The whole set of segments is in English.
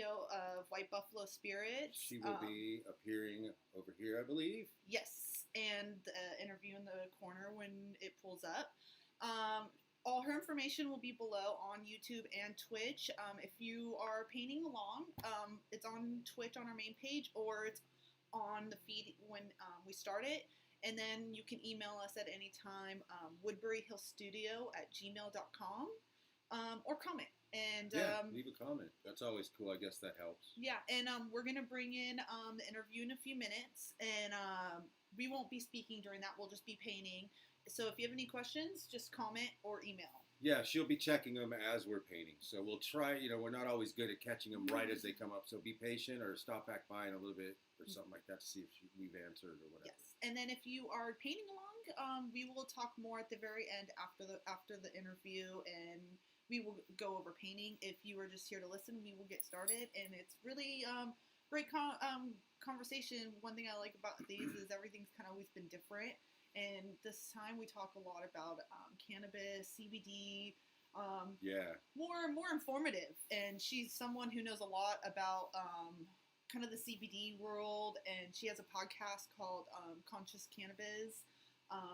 CEO of White Buffalo Spirits. She will be appearing over here, I believe. Yes, and interview in the corner when it pulls up. All her information will be below on YouTube and Twitch. If you are painting along, it's on Twitch on our main page, or it's on the feed when we start it. And then you can email us at any time, woodburyhillstudio@gmail.com, or comment. And leave a comment. That's always cool. I guess that helps. Yeah, and we're going to bring in the interview in a few minutes, and we won't be speaking during that. We'll just be painting. So if you have any questions, just comment or email. Yeah, she'll be checking them as we're painting. So we'll try, we're not always good at catching them right as they come up. So be patient or stop back by in a little bit or something like that to see if we've answered or whatever. Yes, and then if you are painting along, we will talk more at the very end after the interview, and we will go over painting. If you are just here to listen, we will get started, and it's really great conversation. One thing I like about these is everything's kind of always been different. And this time we talk a lot about cannabis, CBD, more informative. And she's someone who knows a lot about kind of the CBD world, and she has a podcast called Conscious Cannabis.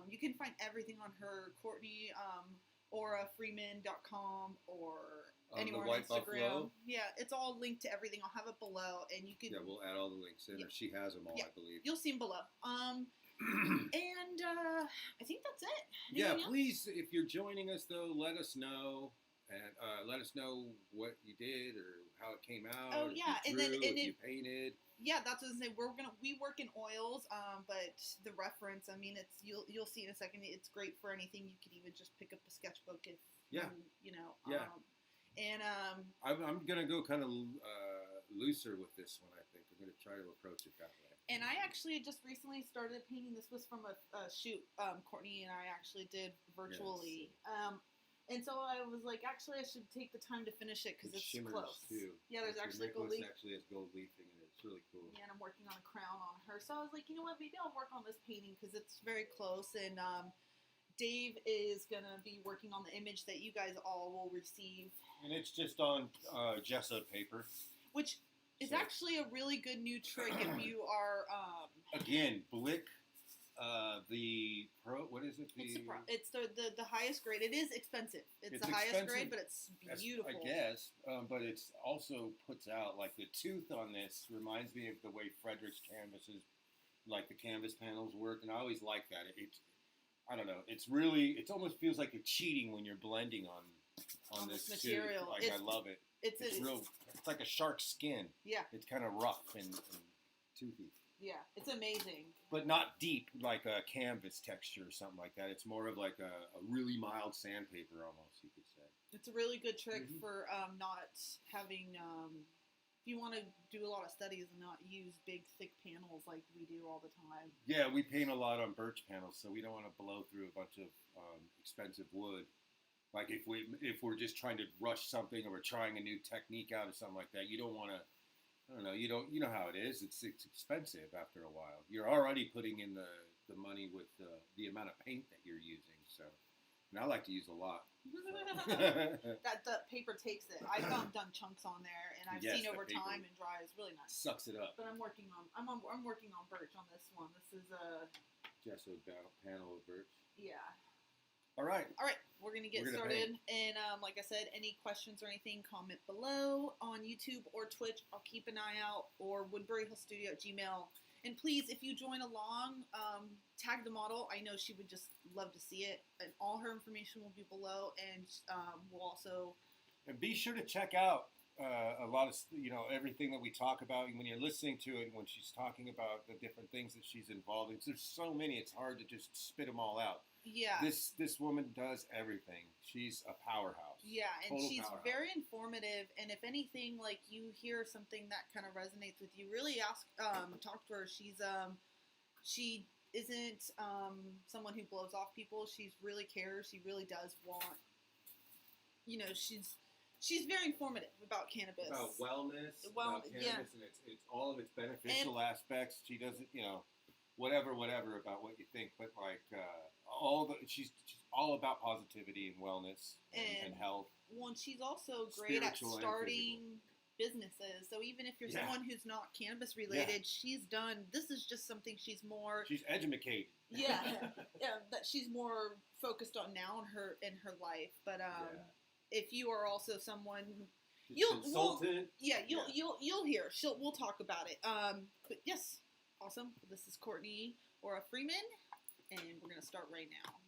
You can find everything on her Courtney Aura Freeman.com or anywhere on Instagram. Buffalo. Yeah, it's all linked to everything. I'll have it below, and you can. Yeah, we'll add all the links in. Yeah. If she has them all, I believe. You'll see them below. And I think that's it. Anything else? Please, if you're joining us, though, let us know. And let us know what you did or how it came out. Oh, yeah. If you drew, if you painted. Yeah, that's what I was going to say. We work in oils, but the reference, I mean, it's you'll see in a second. It's great for anything. You could even just pick up a sketchbook if you know. Yeah. And I'm going to go kind of looser with this one, I think. I'm going to try to approach it that way. And I actually just recently started painting. This was from a shoot Courtney and I actually did virtually. Yes. And so I was like, actually, I should take the time to finish it because it's close. Too. Yeah, there's actually gold leaf. Actually has gold leafing in it. It's really cool. Yeah, and I'm working on a crown on her. So I was like, you know what, maybe I'll work on this painting because it's very close. And Dave is going to be working on the image that you guys all will receive. And it's just on gesso paper. Which is actually a really good new trick if you are... Again, Blick, the Pro, what is it? It's the highest grade. It is expensive. It's the highest grade, but it's beautiful. I guess, but it's also puts out, like the tooth on this reminds me of the way Frederick's canvases, like the canvas panels work, and I always like that. I don't know. It almost feels like you're cheating when you're blending on this material. I love it. It's like a shark's skin. Yeah. It's kind of rough and toothy. Yeah, it's amazing. But not deep like a canvas texture or something like that. It's more of like a really mild sandpaper almost, you could say. It's a really good trick for not having, if you want to do a lot of studies and not use big, thick panels like we do all the time. Yeah, we paint a lot on birch panels, so we don't want to blow through a bunch of expensive wood. Like if we're just trying to rush something or we're trying a new technique out or something like that, you don't want to. I don't know. You know how it is. It's expensive after a while. You're already putting in the money with the amount of paint that you're using. So, and I like to use a lot. So. that paper takes it. I've done chunks on there, and I've seen over time and dry. It's really nice. Sucks it up. But I'm working on birch on this one. This is a gesso panel of birch. Yeah. All right. We're going to get started. And like I said, any questions or anything, comment below on YouTube or Twitch. I'll keep an eye out, or woodburyhillstudio@gmail. And please, if you join along, tag the model. I know she would just love to see it. And all her information will be below. And we'll also... And be sure to check out a lot of, everything that we talk about. When you're listening to it, when she's talking about the different things that she's involved in. There's so many, it's hard to just spit them all out. Yeah. This woman does everything. She's a powerhouse. Yeah, and she's very informative. And if anything, like you hear something that kind of resonates with you, really talk to her. She isn't someone who blows off people. She really cares. She really does want. She's very informative about cannabis. About wellness. About cannabis and it's all of its beneficial aspects. She doesn't, whatever about what you think, but like she's all about positivity and wellness and health. Well, and she's also great at starting businesses. So even if you're Yeah. someone who's not cannabis related, this is just something she's educated. Yeah, that she's more focused on now in her life. But if you are also someone you'll hear. We'll talk about it. But yes, awesome. This is Courtney Aura Freeman, and we're gonna start right now.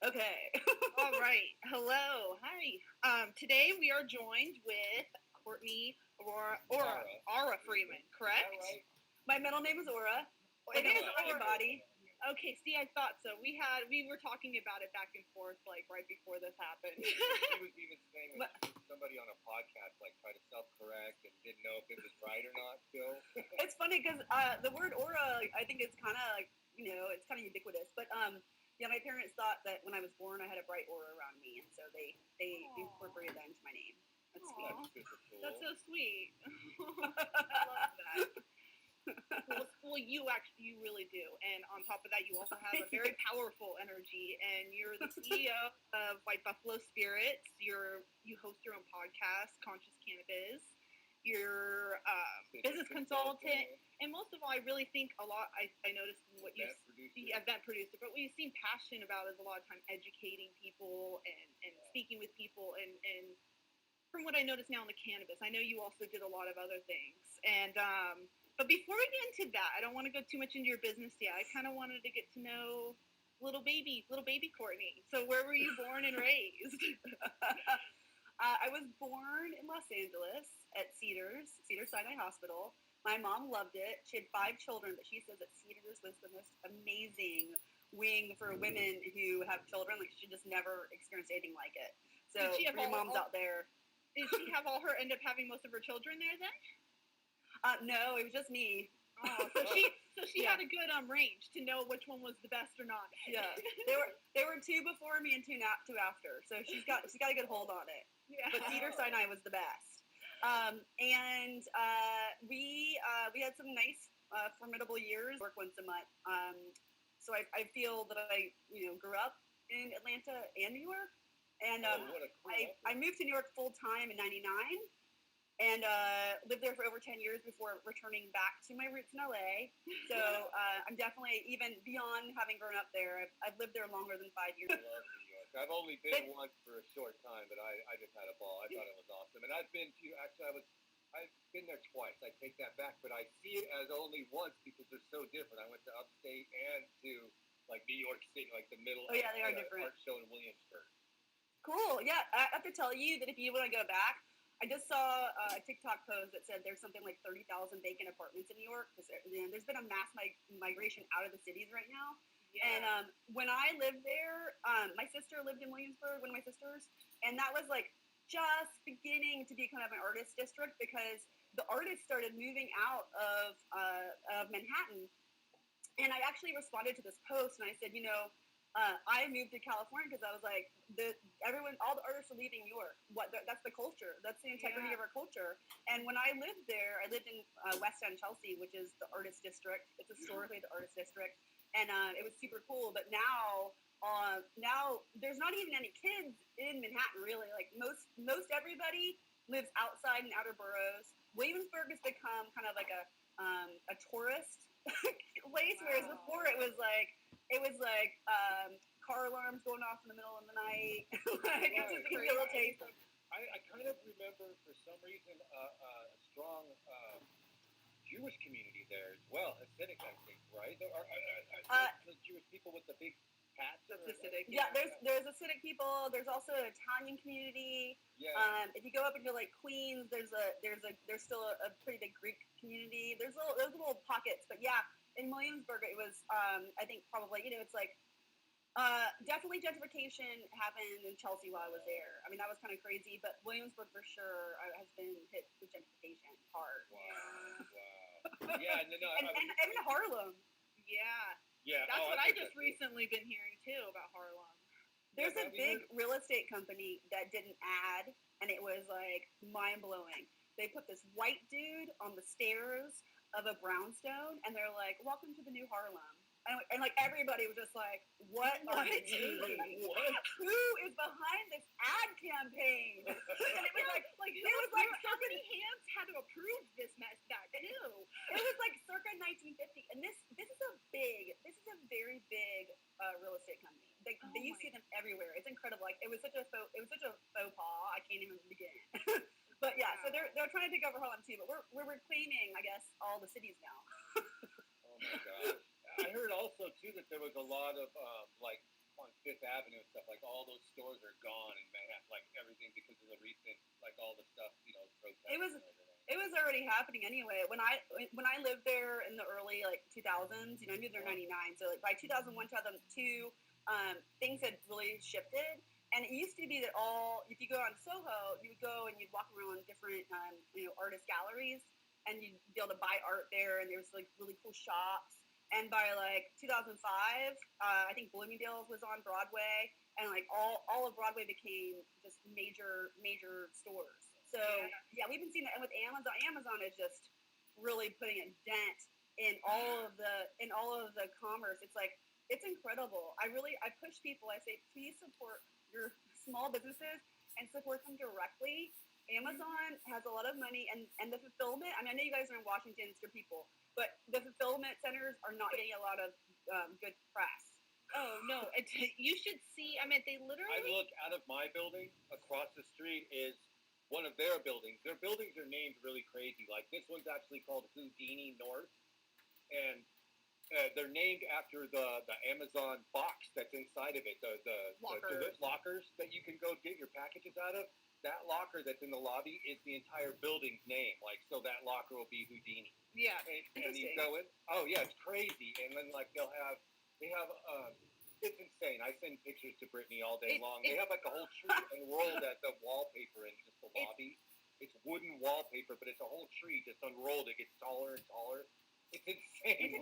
Okay. All right. Hello. Hi. Today we are joined with Courtney Aura Freeman, correct? Right. My middle name is Aura. It is on your body. Okay, see, I thought so. We were talking about it back and forth, like, right before this happened. She was even saying when somebody on a podcast, like, tried to self-correct and didn't know if it was right or not, still. It's funny, because the word aura, I think it's kind of, like, it's kind of ubiquitous. But, yeah, my parents thought that when I was born, I had a bright aura around me, and so they incorporated that into my name. That's sweet. That's super cool. That's so sweet. I love that. Well, you really do, and on top of that, you also have a very powerful energy, and you're the CEO of White Buffalo Spirits. You host your own podcast, Conscious Cannabis. You're business consultant, and most of all, I really think a lot. I noticed what you event producer, but what you seem passionate about is a lot of time educating people and speaking with people, and from what I notice now in the cannabis, I know you also did a lot of other things, and but before we get into that, I don't want to go too much into your business yet. I kind of wanted to get to know little baby Courtney. So where were you born and raised? I was born in Los Angeles at Cedars-Sinai Hospital. My mom loved it. She had 5 children, but she says that Cedars was the most amazing wing for women who have children. Like, she just never experienced anything like it. So for your moms out there. Did she end up having most of her children there then? No, it was just me. Oh, so she had a good range to know which one was the best or not. Yeah, there were 2 before me and 2 after. So she's got a good hold on it. Yeah. But Cedars-Sinai was the best. And we had some nice formidable years. Work once a month. So I feel that I grew up in Atlanta and New York, and I moved to New York full time in '99. And lived there for over 10 years before returning back to my roots in LA. So I'm definitely, even beyond having grown up there, I've lived there longer than 5 years. I love New York. I've only been once for a short time, but I just had a ball. I thought it was awesome. And I've been there twice. I take that back, but I see it as only once because they're so different. I went to upstate and to like New York City, like the middle of they are different. Art show in Williamsburg. Cool. Yeah, I have to tell you that if you want to go back, I just saw a TikTok post that said there's something like 30,000 vacant apartments in New York because there's been a mass migration out of the cities right now. Yeah. And when I lived there, my sister lived in Williamsburg, one of my sisters, and that was like just beginning to be kind of an artist district because the artists started moving out of Manhattan. And I actually responded to this post and I said, I moved to California because I was like, all the artists are leaving New York. That's the culture. That's the integrity of our culture. And when I lived there, I lived in West End, Chelsea, which is the artist district. It's historically the artist district, and it was super cool. But now there's not even any kids in Manhattan really. Like most everybody lives outside in outer boroughs. Williamsburg has become kind of like a tourist place, whereas before it was like car alarms going off in the middle of the night. Like, it's just a little taste. I kind of remember for some reason a strong Jewish community there as well. Hasidic, I think, right? The Jewish people with the big hats. Hasidic. Yeah, there's Hasidic people. There's also an Italian community. Yeah. If you go up into like Queens, there's still a pretty big Greek community. There's little pockets, but yeah. In Williamsburg, it was, I think probably, it's like, definitely gentrification happened in Chelsea while I was there. I mean, that was kind of crazy, but Williamsburg for sure has been hit with gentrification hard. Wow. Yeah, no. And even Harlem. Yeah. Yeah. That's what I just recently been hearing, too, about Harlem. There's a big real estate company that did an ad, and it was, like, mind-blowing. They put this white dude on the stairs of a brownstone, and they're like, welcome to the new Harlem. And like everybody was just like, what are they doing? Who is behind this ad campaign? And it was like it was like how many hands had to approve this mess back too? It was like circa 1950, and this is a very big real estate company. You see them everywhere. It's incredible. Like it was such a faux pas. I can't even begin. But yeah, so they're trying to take over Harlem too. But we're reclaiming, I guess, all the cities now. Oh my gosh. I heard also too that there was a lot of like on Fifth Avenue and stuff, like all those stores are gone in Manhattan, like everything because of the recent, like all the stuff, protests. It was already happening anyway. When I lived there in the early like 2000s, I moved there in '99, so like by 2001, 2002, things had really shifted. And it used to be that if you go on Soho, you would go and you'd walk around different, artist galleries, and you'd be able to buy art there, and there was like really cool shops. And by like 2005, I think Bloomingdale's was on Broadway, and like all of Broadway became just major stores. So yeah, we've been seeing that. And with Amazon, Amazon is just really putting a dent in all of the commerce. It's like it's incredible. I push people. I say, please support your small businesses and support them directly. Amazon has a lot of money, and the fulfillment. I mean, I know you guys are in Washington, it's your people, but the fulfillment centers are not getting a lot of good press. Oh no! You should see. I mean, they literally. I look out of my building. Across the street is one of their buildings. Their buildings are named really crazy. Like this one's actually called Houdini North, and they're named after the Amazon box that's inside of it. The lockers that you can go get your packages out of. That locker that's in the lobby is the entire building's name. Like, so that locker will be Houdini. Yeah. And you go in. Oh yeah, it's crazy. And then like they have it's insane. I send pictures to Brittany all day long. They have like a whole tree unrolled at the wallpaper in just the lobby. It's wooden wallpaper, but it's a whole tree just unrolled. It gets taller and taller. It's insane.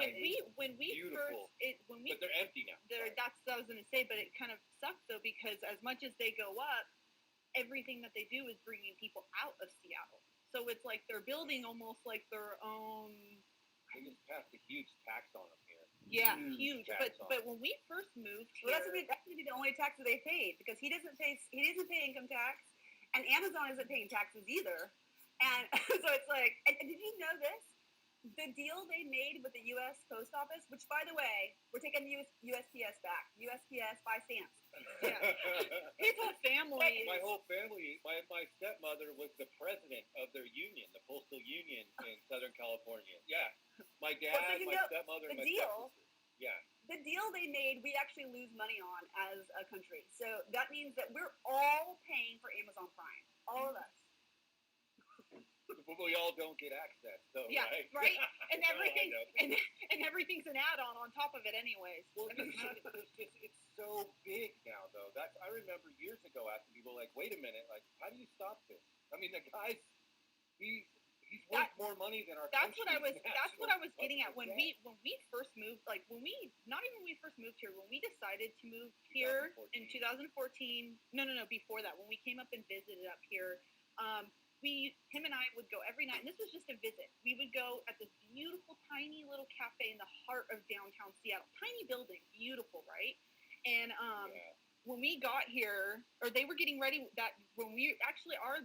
When we beautiful. But they're empty now. That's what I was going to say. But it kind of sucks though, because as much as they go up, everything that they do is bringing people out of Seattle. So it's like they're building almost like their own. They just passed a huge tax on them here. Yeah, huge. But when we first moved here, that's gonna be the only tax that they paid, because he doesn't pay income tax, and Amazon isn't paying taxes either. And so it's like, and did you know this? The deal they made with the U.S. Post Office, which, by the way, we're taking USPS back. USPS, buy stamps. Yeah. His whole family. My whole family, my stepmother was the president of their union, the Postal Union in Southern California. Yeah. My dad, my stepmother, and my stepsister. Yeah. The deal they made, we actually lose money on as a country. So that means that we're all paying for Amazon Prime. All of us. But we all don't get access, though, yeah, right? And everything, and everything's an add-on on top of it, anyways. Well, it's so big now, though. I remember years ago asking people, like, wait a minute, like, how do you stop this? I mean, the guy's he's worth more money than our. That's what I was getting at when we first moved. Like when we first moved here, when we decided to move here in 2014. No, before that, when we came up and visited up here. Him and I would go every night, and this was just a visit. We would go at this beautiful, tiny little cafe in the heart of downtown Seattle. Tiny building, beautiful, right? And when we got here, or they were getting ready, when we actually our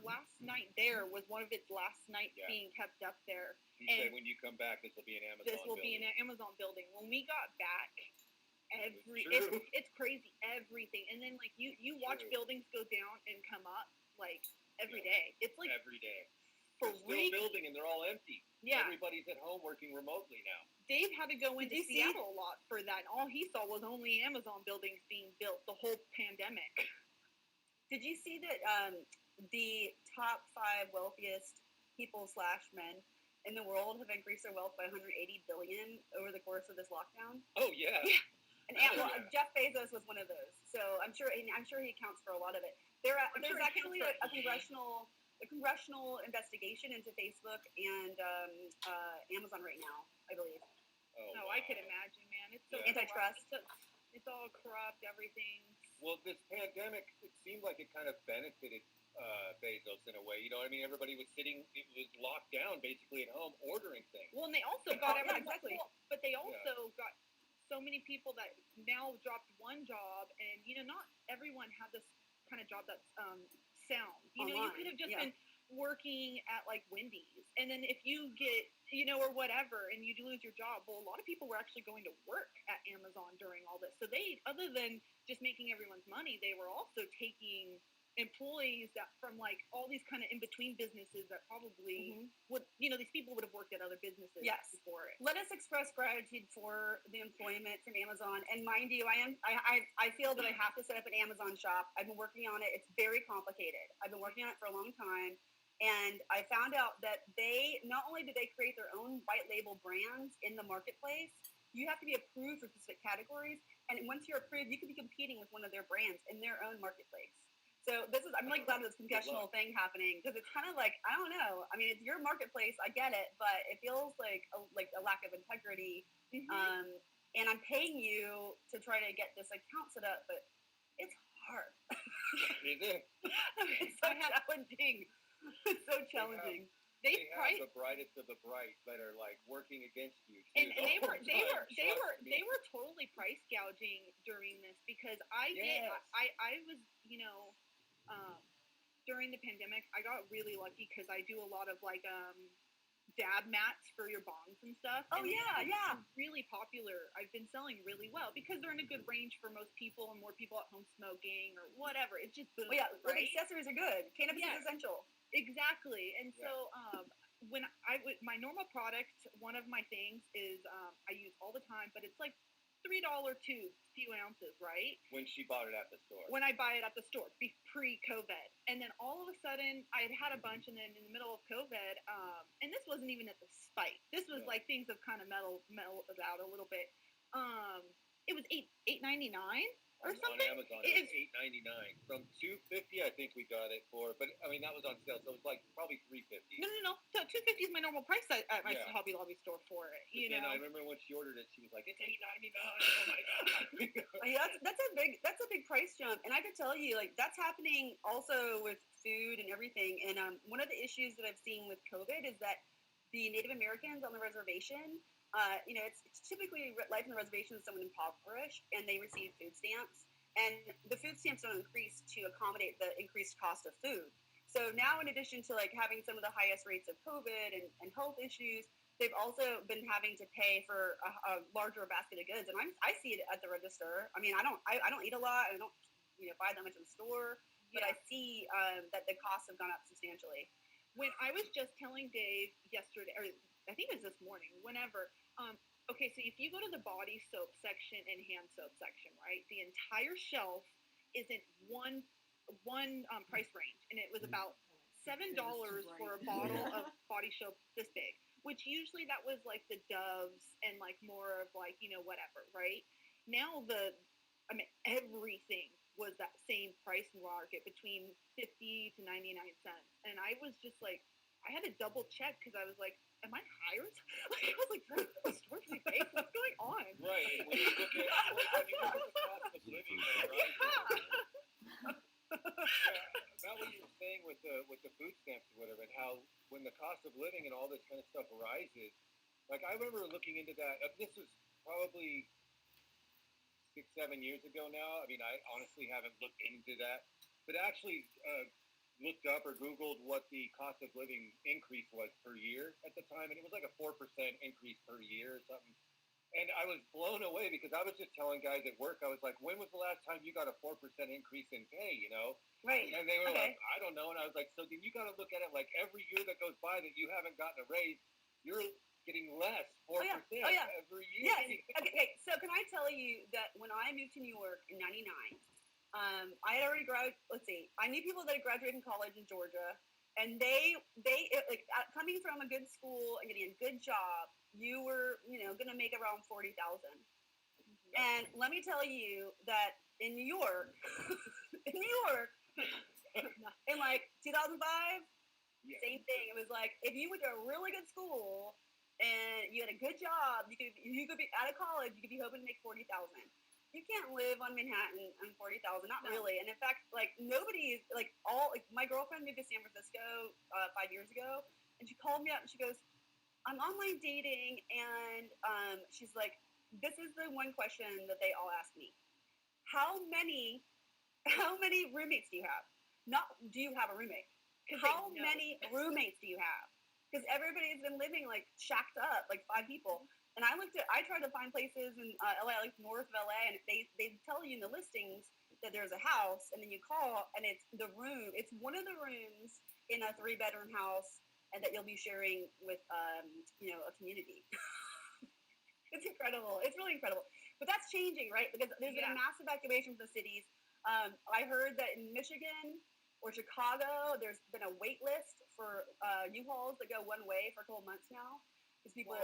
last night there was one of its last nights being kept up there. He said, when you come back, this will be an Amazon building. This will be an Amazon building. When we got back, it's crazy, everything. And then like you watch buildings go down and come up like every day. It's like every day. They're still building and they're all empty. Yeah. Everybody's at home working remotely now. Dave had to go into Seattle a lot for that. And all he saw was only Amazon buildings being built the whole pandemic. Did you see that the top 5 wealthiest people / men in the world have increased their wealth by $180 billion over the course of this lockdown? Oh yeah. And Jeff Bezos was one of those. So I'm sure he accounts for a lot of it. There's actually a congressional investigation into Facebook and Amazon right now, I believe. Oh, no, wow. I could imagine, man. It's so antitrust. It's all corrupt, everything. Well, this pandemic, it seemed like it kind of benefited Bezos in a way. You know what I mean? Everybody was it was locked down basically at home ordering things. Well, and they also got Yeah, exactly. but they also got so many people that now dropped one job, and not everyone had this kind of job that's sound. You could have just been working at like Wendy's, and then if you get or whatever, and you lose your job, well, a lot of people were actually going to work at Amazon during all this. So they, other than just making everyone's money, they were also taking employees that from like all these kind of in between businesses that probably would these people would have worked at other businesses before it. Let us express gratitude for the employment from Amazon. And mind you, I feel that I have to set up an Amazon shop. I've been working on it. It's very complicated. I've been working on it for a long time. And I found out that they not only do they create their own white label brands in the marketplace, you have to be approved for specific categories. And once you're approved, you can be competing with one of their brands in their own marketplace. So I'm really glad this confessional thing happening, because it's kind of like, I don't know. I mean, it's your marketplace. I get it, but it feels like a lack of integrity. And I'm paying you to try to get this account set up, but it's hard. Is it? It's so challenging. It's so challenging. They have the brightest of the bright that are like working against you too. And they were totally price gouging during this, because I was during the pandemic, I got really lucky because I do a lot of like dab mats for your bongs and stuff. Oh, and yeah. Really popular. I've been selling really well because they're in a good range for most people, and more people at home smoking or whatever. It's just boom, right? Accessories are good. Cannabis is essential. Exactly. And so when my normal product, one of my things is I use all the time, but it's like $3 tubes, few ounces, right? When she bought it at the store. When I buy it at the store, pre-COVID. And then all of a sudden, I had a bunch, and then in the middle of COVID, and this wasn't even at the spike. This was like things have kind of mellowed out a little bit. It was $8.99 or something. On Amazon, it was $8.99. From $2.50, I think we got it for, but I mean that was on sale, so it was like probably $3.50. No. So $2.50 is my normal price at my Hobby Lobby store for it. And I remember when she ordered it, she was like, "It's $8.99." Oh my god! That's a big price jump, and I could tell you, like, that's happening also with food and everything. And one of the issues that I've seen with COVID is that the Native Americans on the reservation. It's typically life on the reservation is someone impoverished, and they receive food stamps, and the food stamps don't increase to accommodate the increased cost of food. So now, in addition to like having some of the highest rates of COVID and health issues, they've also been having to pay for a larger basket of goods, and I see it at the register. I mean, I don't eat a lot. I don't buy that much in the store, but I see that the costs have gone up substantially. When I was just telling Dave yesterday, or I think it was this morning, whenever. Okay, so if you go to the body soap section and hand soap section, right, the entire shelf is in one price range, and it was about $7 for a bottle of body soap this big, which usually that was like the Doves and like more of like whatever, right? Now everything was that same price market between 50 to 99 cents, and I was just like, I had to double check because I was like, am I hired? Like, I was like, what's going on? Right. When you look at the cost of living, about what you were saying with the food stamps or whatever, and how when the cost of living and all this kind of stuff rises, like I remember looking into that. This was probably 6-7 years ago now. I mean, I honestly haven't looked into that, but actually looked up or Googled what the cost of living increase was per year at the time, and it was like a 4% increase per year or something. And I was blown away because I was just telling guys at work, I was like, when was the last time you got a 4% increase in pay, Right. And they were like, I don't know. And I was like, so then you got to look at it like every year that goes by that you haven't gotten a raise, you're getting less, 4% every year. Yeah. Okay, so can I tell you that when I moved to New York in 99, I had already I knew people that had graduated from college in Georgia, and they coming from a good school and getting a good job, you were, going to make around $40,000. And let me tell you that in New York, in like 2005, same thing. It was like, if you went to a really good school and you had a good job, you could be out of college, you could be hoping to make $40,000. you can't live on Manhattan on 40,000. Not No. really. And in fact, like nobody, like all, like my girlfriend moved to San Francisco 5 years ago, and she called me up and she goes, "I'm online dating," and she's like, "This is the one question that they all ask me: How many roommates do you have? Not do you have a roommate? 'Cause they How know. many roommates do you have? Because everybody's been living like shacked up, like 5 people." And I tried to find places in LA, like north of LA, and they tell you in the listings that there's a house, and then you call, and it's one of the rooms in a 3-bedroom house, and that you'll be sharing with, a community. It's incredible. It's really incredible. But that's changing, right? Because there's been a massive activation from the cities. I heard that in Michigan or Chicago, there's been a wait list for U-Hauls that go one way for a couple months now. Because people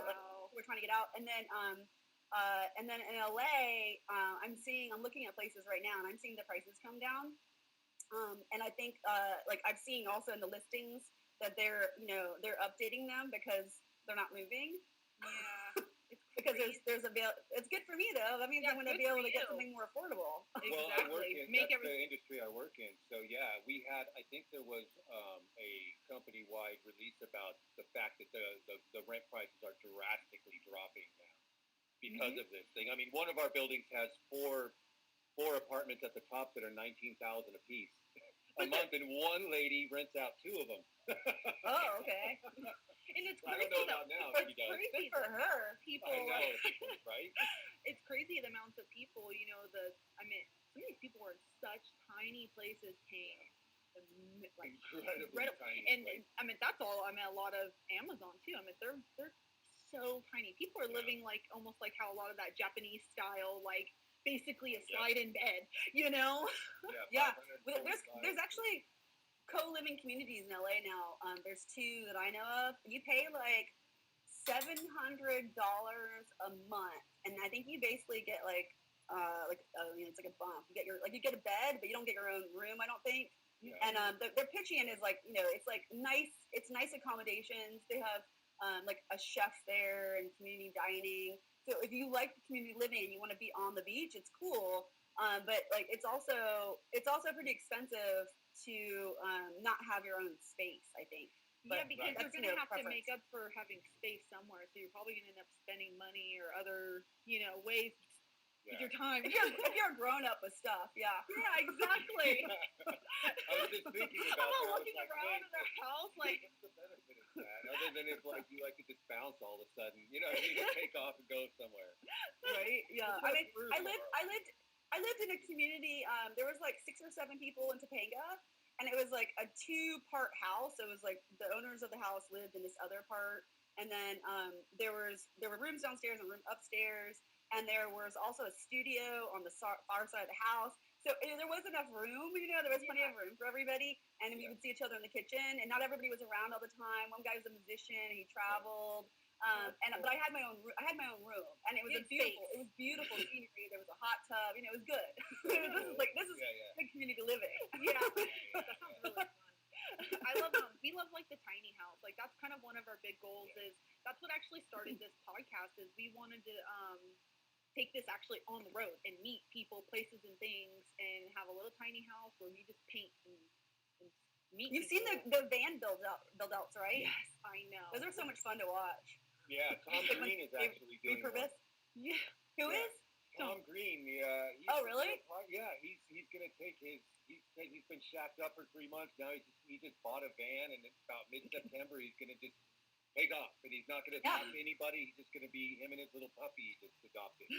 we're trying to get out. And then in LA, I'm looking at places right now, and I'm seeing the prices come down. And I think I've seen also in the listings that they're updating them because they're not moving. Yeah. Because it's good for me though. That means I'm going to be able to get something more affordable. Exactly. Well, I work in Make that's the industry I work in. So yeah, we had. I think there was a company-wide release about the fact that the rent prices are drastically dropping now because of this thing. I mean, one of our buildings has four apartments at the top that are $19,000 a piece a month, and one lady rents out 2 of them. Oh, okay. And it's I crazy don't know about now. If he does. crazy Good for her. people I know, right? it's crazy the amounts of people, some of these people are in such tiny places paying like Incredibly tiny. and place. that's all. A lot of Amazon too. They're so tiny. People are living like almost like how a lot of that Japanese style, like basically a slide in bed, Yeah. 545. There's actually co-living communities in LA now. There's 2 that I know of. You pay like $700 a month, and I think you basically get it's like a bump. You get a bed, but you don't get your own room. I don't think. Yeah. And their pitching is like it's like nice. It's nice accommodations. They have like a chef there and community dining. So if you like community living and you want to be on the beach, it's cool. But like it's also pretty expensive to not have your own space, I think. But because you're that's, going to have to preference. make up for having space somewhere. So you're probably going to end up spending money or other, ways with your time. If you're a grown up with stuff, yeah. Yeah, exactly. I was just thinking I'm about all that. looking around in their house like, What's the benefit of that? Other than if like you like to just bounce all of a sudden, you just take off and go somewhere. Right? Yeah. Let's I mean, go through I lived in a community. There was like 6 or 7 people in Topanga, and it was like a 2-part house. It was like the owners of the house lived in this other part, and then there were rooms downstairs and room upstairs, and there was also a studio on the far side of the house. So there was enough room, there was plenty of room for everybody, and we would see each other in the kitchen, and not everybody was around all the time. One guy was a musician, he traveled, but I had my own room, and it was beautiful scenery. There was a hot tub, it was good. This is good community living. yeah, that sounds really fun. We love like the tiny house. Like that's kind of one of our big goals. Is that's what actually started this podcast. Is we wanted to take this actually on the road and meet people, places, and things, and have a little tiny house where we just paint and meet. You've people. seen the van build outs, right? Yes, I know. Those are so much fun to watch. Yeah, Tom Green is actually doing one. Yeah. Who is? Tom Green. Oh, really? Yeah, he's gonna take he's been shacked up for 3 months now. He just bought a van, and it's about mid-September he's gonna just take off, and he's not gonna talk to anybody. He's just gonna be him and his little puppy he just adopted.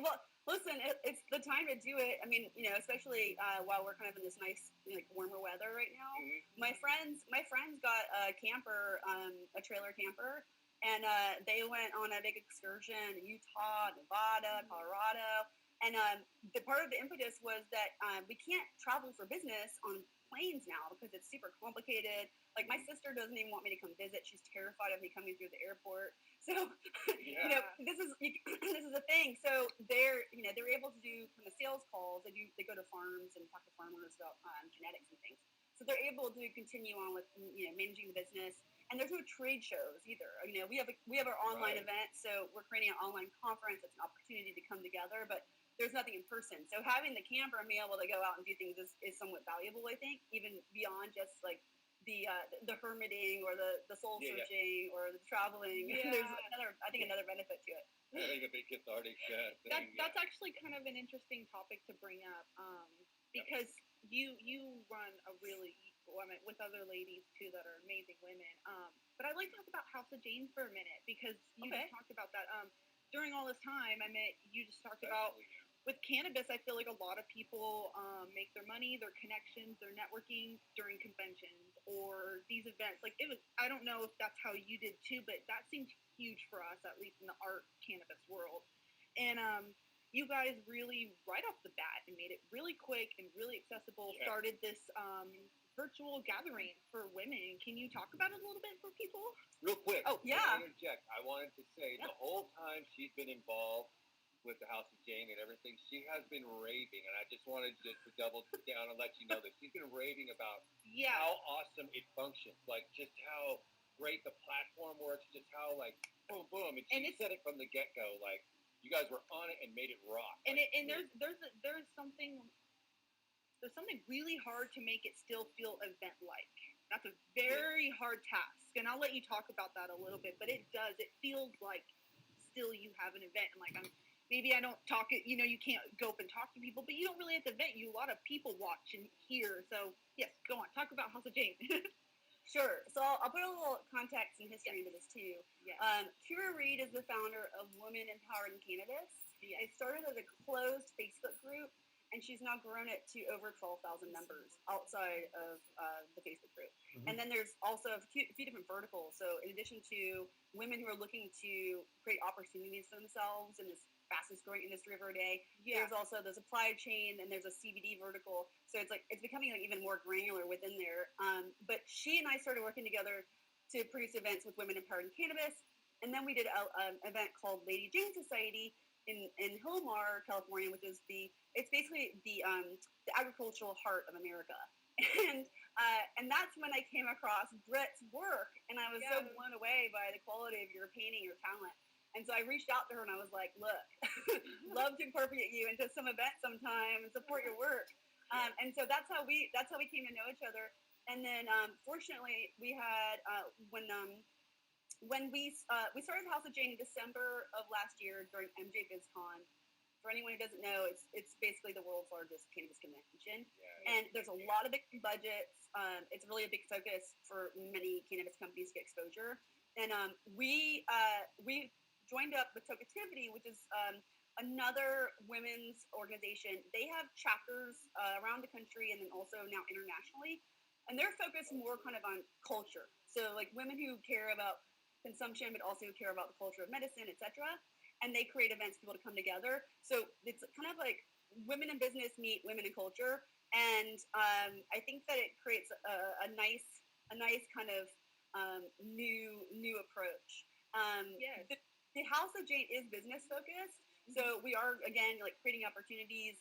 Well, listen, it's the time to do it. I mean, especially while we're kind of in this nice, warmer weather right now. Mm-hmm. My friends got a camper, a trailer camper, and they went on a big excursion in Utah, Nevada, Colorado. And the part of the impetus was that we can't travel for business on planes now because it's super complicated. Like my sister doesn't even want me to come visit. She's terrified of me coming through the airport. So, this is a thing. So they're able to do kind of sales calls. They go to farms and talk to farmers about genetics and things. So they're able to continue on with managing the business. And there's no trade shows either. You know, we have our online event, so we're creating an online conference. It's an opportunity to come together, but there's nothing in person. So having the camper and being able to go out and do things is somewhat valuable, I think, even beyond just like the hermiting or the soul searching or the traveling. Yeah. There's another benefit to it. I think a big cathartic thing. That's actually kind of an interesting topic to bring up, because you run a really with other ladies too that are amazing women. But I'd like to talk about House of Jane for a minute, because you just talked about that. During all this time, I mean, you just talked about with cannabis. I feel like a lot of people make their money, their connections, their networking during conventions or these events. Like it was, I don't know if that's how you did too, but that seemed huge for us, at least in the art cannabis world. And you guys really, right off the bat, and made it really quick and really accessible. Yeah. Started this virtual gathering for women. Can you talk about it a little bit for people? Real quick. Oh, yeah. To interject. I wanted to say the whole time she's been involved with the House of Jane and everything, she has been raving, and I just wanted to double down and let you know that she's been raving about how awesome it functions, like just how great the platform works, just how like boom boom, and she said it from the get go, like you guys were on it and made it rock. And there's something really hard to make it still feel event like. That's a very hard task, and I'll let you talk about that a little bit. But it does. It feels like still you have an event, and like maybe I don't talk it. You know, you can't go up and talk to people, but you don't really at the event. A lot of people watch and hear. So yes, go on. Talk about House of Jane. Sure. So I'll put a little context and history into this too. Yes. Kira Reed is the founder of Women Empowered in Cannabis. It started as a closed Facebook group, and she's now grown it to over 12,000 members outside of the Facebook group. Mm-hmm. And then there's also a few different verticals. So in addition to women who are looking to create opportunities for themselves in this fastest growing industry of our day, there's also the supply chain, and there's a CBD vertical. So it's becoming like even more granular within there. But she and I started working together to produce events with Women Empowered in Cannabis. And then we did an event called Lady Jane Society in Hillmar, California, which is it's basically the agricultural heart of America. And that's when I came across Britt's work, and I was so blown away by the quality of your painting, your talent. And so I reached out to her and I was like, look, love to incorporate you into some event sometime and support your work. And so that's how we came to know each other. And then fortunately we had when we started the House of Jane in December of last year during MJ BizCon. For anyone who doesn't know, it's basically the world's largest cannabis convention, and there's a lot of big budgets. It's really a big focus for many cannabis companies to get exposure. And we joined up with Toketivity, which is another women's organization. They have chapters around the country and then also now internationally, and they're focused more kind of on culture. So like women who care about consumption, but also care about the culture of medicine, etc. And they create events for people to come together. So it's kind of like women in business meet women in culture, and I think that it creates a nice kind of new approach. The House of Jane is business focused, so we are again like creating opportunities.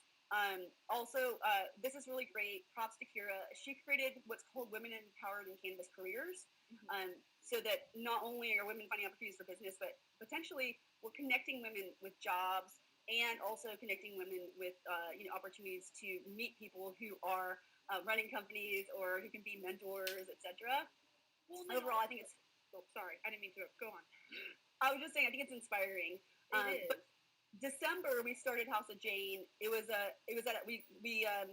Also, this is really great. Props to Kira. She created what's called Women Empowered in Cannabis Careers, so that not only are women finding opportunities for business, but potentially we're connecting women with jobs and also connecting women with opportunities to meet people who are running companies or who can be mentors, etc. Well, overall, I think it's. Oh, sorry, I didn't mean to. Go on. I was just saying, I think it's inspiring. It is. But December, we started House of Jane. We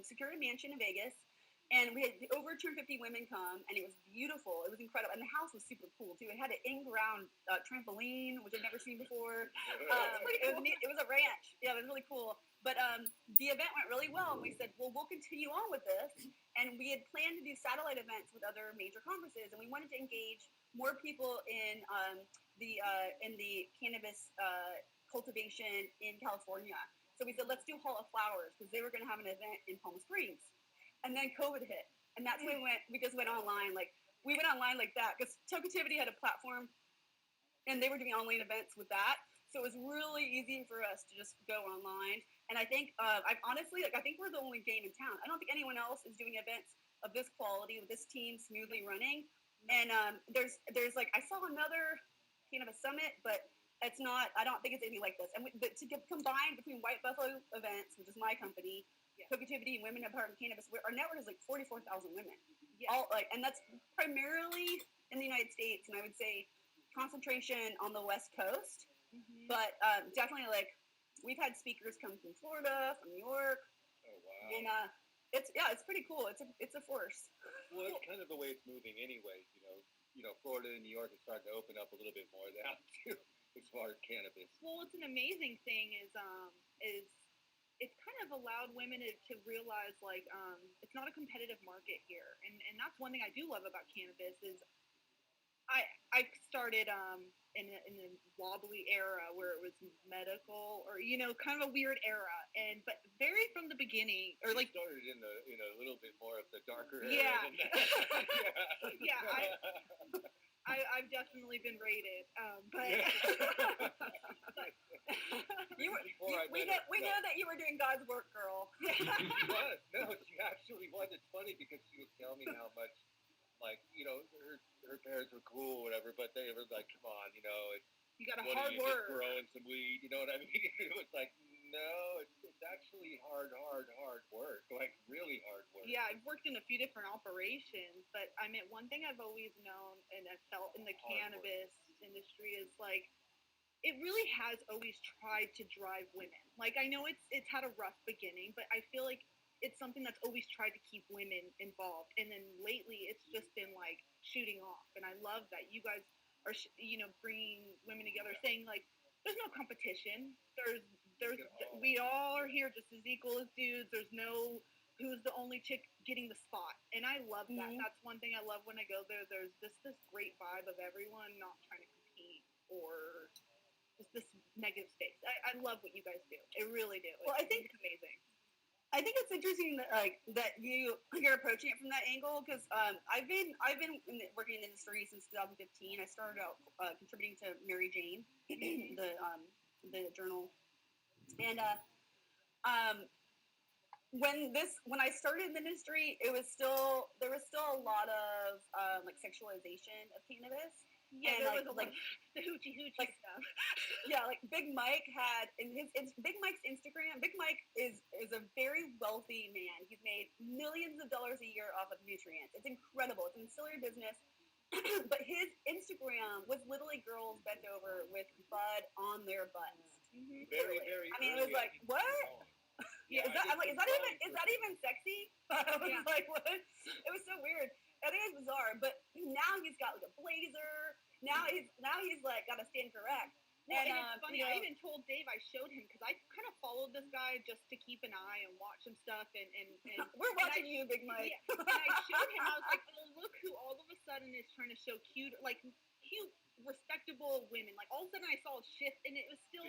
secured a mansion in Vegas, and we had over 250 women come, and it was beautiful. It was incredible, and the house was super cool too. It had an in-ground trampoline, which I've never seen before. It was a ranch. Yeah, it was really cool. But the event went really well, and we said, well, we'll continue on with this. And we had planned to do satellite events with other major conferences, and we wanted to engage more people in the cannabis cultivation in California. So we said, let's do Hall of Flowers, because they were going to have an event in Palm Springs. And then COVID hit, and that's when we just went online. We went online like that, because Toketivity had a platform, and they were doing online events with that. So it was really easy for us to just go online. And I think, I think we're the only game in town. I don't think anyone else is doing events of this quality with this team smoothly running And there's like, I saw another cannabis summit, but it's not. I don't think it's anything like this. And but to get combined between White Buffalo Events, which is my company, Cocativity and Women Empowered Cannabis, our network is like 44,000 women. Yeah. All like, and that's primarily in the United States, and I would say concentration on the West Coast. Mm-hmm. But definitely, like, we've had speakers come from Florida, from New York. Oh wow! And it's pretty cool. It's a force. Well, it's kind of the way it's moving, anyway. Florida and New York is starting to open up a little bit more now too, as far as cannabis. Well, what's an amazing thing is it's kind of allowed women to realize, like, it's not a competitive market here, and that's one thing I do love about cannabis is I started in a wobbly era where it was medical, or kind of a weird era, but very from the beginning, or like started in a little bit more of the darker era. Yeah. Than that. Yeah. I've definitely been raided, but we know that you were doing God's work, girl. She was. No, she actually was. It's funny because she would tell me how much, like, her parents were cool or whatever, but they were like, come on, it's, you got a what hard are you work. Just growing some weed, you know what I mean? It was like, no, it's actually hard work, like really hard work. Yeah, I've worked in a few different operations, but I mean, one thing I've always known and I've felt in the cannabis industry is, like, it really has always tried to drive women. Like, I know it's had a rough beginning, but I feel like it's something that's always tried to keep women involved. And then lately, it's just been, like, shooting off. And I love that you guys are, bringing women together, saying, like, there's no competition. We all are here just as equal as dudes. There's no who's the only chick getting the spot. And I love that. Mm-hmm. That's one thing I love when I go there. There's this great vibe of everyone not trying to compete or just this negative space. I love what you guys do. I really do. Well, I think it's amazing. I think it's interesting that you're approaching it from that angle, because I've been working in the industry since 2015. I started out contributing to Mary Jane, the journal, and when I started in the industry, there was still a lot of like sexualization of cannabis. Yeah, and there was like the hoochie stuff. Yeah, like Big Mike had in Big Mike's Instagram. Big Mike is a very wealthy man. He's made millions of dollars a year off of nutrients. It's incredible. It's an ancillary business. But his Instagram was literally girls bent over with bud on their butts. Mm-hmm. Very, very. I mean, it was like, what? Yeah, is that even sexy? I was like, what? It was so weird. I think it's bizarre, but now he's got like a blazer. Now he's like got to stand correct. Well, and it's funny. I even told Dave, I showed him, because I kind of followed this guy just to keep an eye and watch some stuff. And we're watching you, Big Mike. Yeah, and I showed him. I was like, oh, look who all of a sudden is trying to show cute, respectable women. Like, all of a sudden I saw a shift, and it was still,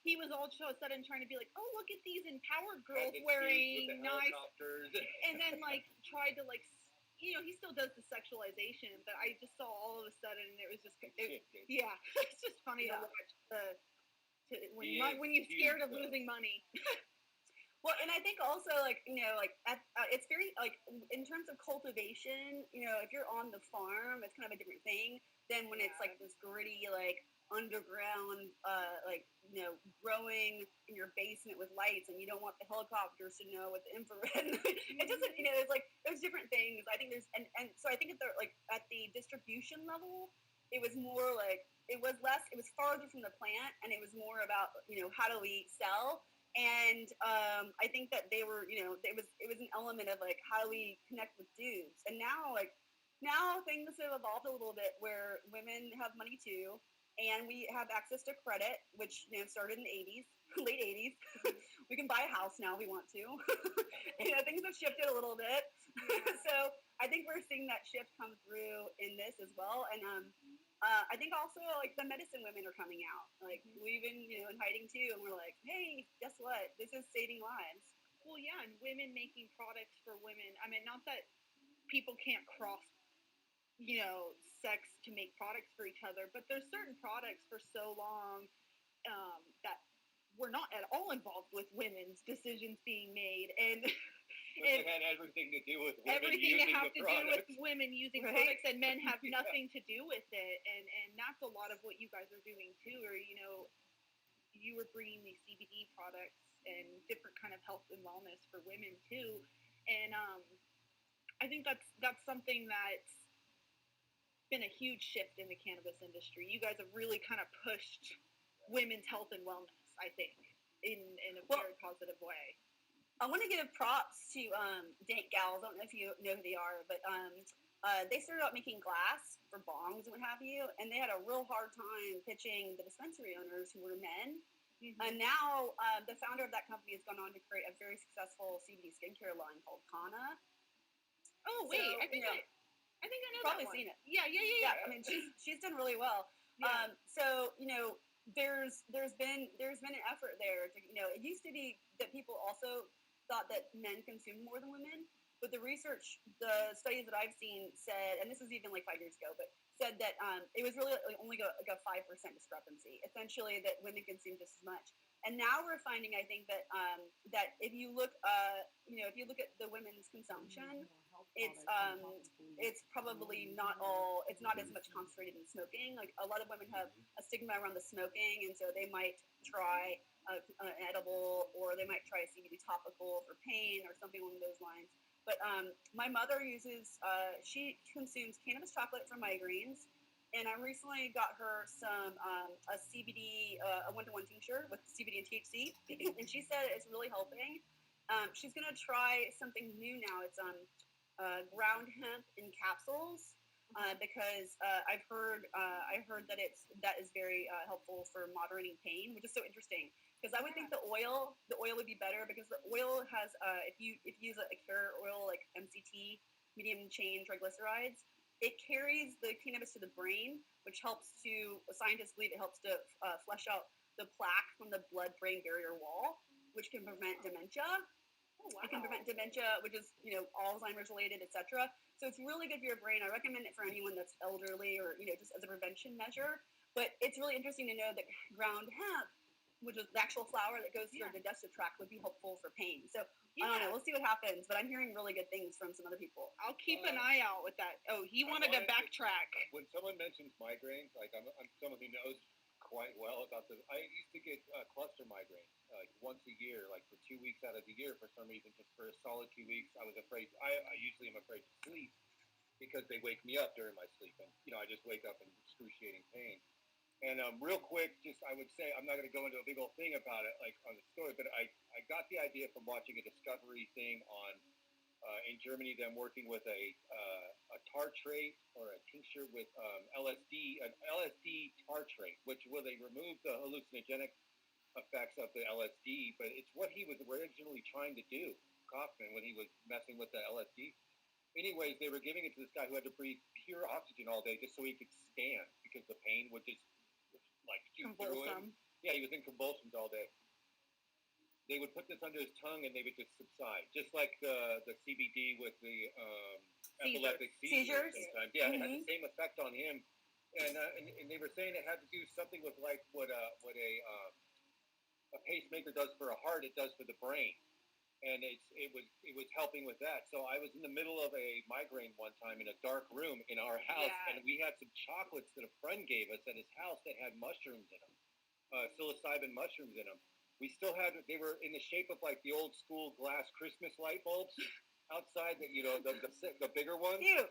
he was all of a sudden trying to be like, oh, look at these empowered girls wearing nice, and then like tried to like, he still does the sexualization, but I just saw all of a sudden, and it was just, yeah, it's just funny to watch when you're scared of losing money. Well, and I think also, like, it's very, like, in terms of cultivation, if you're on the farm, it's kind of a different thing than when it's, like, this gritty, like, underground, growing in your basement with lights, and you don't want the helicopters to know with the infrared. It doesn't, there's different things. I think and so I think at the distribution level, it was more like, it was farther from the plant, and it was more about, how do we sell? And I think that they were, it was an element of like, how do we connect with dudes? And now things have evolved a little bit where women have money too, and we have access to credit, which started in the 80s, late 80s. We can buy a house now if we want to. Things have shifted a little bit. So I think we're seeing that shift come through in this as well. And I think also, like, the medicine women are coming out. Like, we've been, in hiding too, and we're like, hey, guess what? This is saving lives. Well, yeah, and women making products for women. I mean, not that people can't cross, sex to make products for each other, but there's certain products for so long that we're not at all involved with women's decisions being made. And It had everything to do with women everything using have the to do with product. women using Right? products, and men have nothing to do with it. And that's a lot of what you guys are doing too. Or you were bringing these CBD products and different kind of health and wellness for women too. And I think that's something that's been a huge shift in the cannabis industry. You guys have really kind of pushed women's health and wellness, I think, in a very positive way. I want to give props to Dank Gals. I don't know if you know who they are, but they started out making glass for bongs and what have you, and they had a real hard time pitching the dispensary owners who were men. Mm-hmm. And now the founder of that company has gone on to create a very successful CBD skincare line called Kana. Oh wait, So, I think I know probably that one. seen it. Yeah. I mean, she's done really well. Yeah. So there's been an effort there to it used to be that people also thought that men consume more than women, but the studies that I've seen said, and this was even like 5 years ago, but said that it was really only like a 5% discrepancy, essentially, that women consume just as much. And now we're finding, I think, that that if you look at the women's consumption, it's probably not as much concentrated in smoking. Like a lot of women have a stigma around the smoking, and so they might try an edible, or they might try a CBD topical for pain or something along those lines. But my mother she consumes cannabis chocolate for migraines, and I recently got her a CBD, a 1-to-1 tincture with CBD and THC, and she said it's really helping. She's gonna try something new now. It's ground hemp in capsules, because I've heard that that is very helpful for moderating pain, which is so interesting. Because I would think the oil would be better, because the oil has if you use a carrot oil like MCT, medium chain triglycerides, it carries the cannabis to the brain, which scientists believe it helps to flush out the plaque from the blood-brain barrier wall, which can prevent dementia. Oh, wow. It can prevent dementia, which is Alzheimer's related, etc. So it's really good for your brain. I recommend it for anyone that's elderly, or just as a prevention measure. But it's really interesting to know that ground hemp, which is the actual flower that goes through your digestive tract, would be helpful for pain. So I don't know. We'll see what happens. But I'm hearing really good things from some other people. I'll keep an eye out with that. Oh, he wanted to backtrack. When someone mentions migraines, like I'm someone who knows quite well about this. I used to get cluster migraines like once a year, like for 2 weeks out of the year for some reason. Just for a solid 2 weeks, I was afraid. I usually am afraid to sleep because they wake me up during my sleep, and I just wake up in excruciating pain. And real quick, I would say, I'm not going to go into a big old thing about it, like on the story, but I got the idea from watching a discovery thing on in Germany, them working with a tartrate or a tincture with LSD, an LSD tartrate, where they remove the hallucinogenic effects of the LSD, but it's what he was originally trying to do, Kaufman, when he was messing with the LSD. Anyways, they were giving it to this guy who had to breathe pure oxygen all day just so he could stand, because the pain would just shoot through him. Yeah, he was in convulsions all day. They would put this under his tongue, and they would just subside, just like the CBD with the epileptic seizures. Sometimes. Yeah, it had the same effect on him, and they were saying it had to do something with like what a pacemaker does for a heart, it does for the brain. And it was helping with that. So I was in the middle of a migraine one time in a dark room in our house, and we had some chocolates that a friend gave us at his house that had mushrooms in them, psilocybin mushrooms in them. We still had, they were in the shape of like the old school glass Christmas light bulbs outside, that the bigger ones. Cute.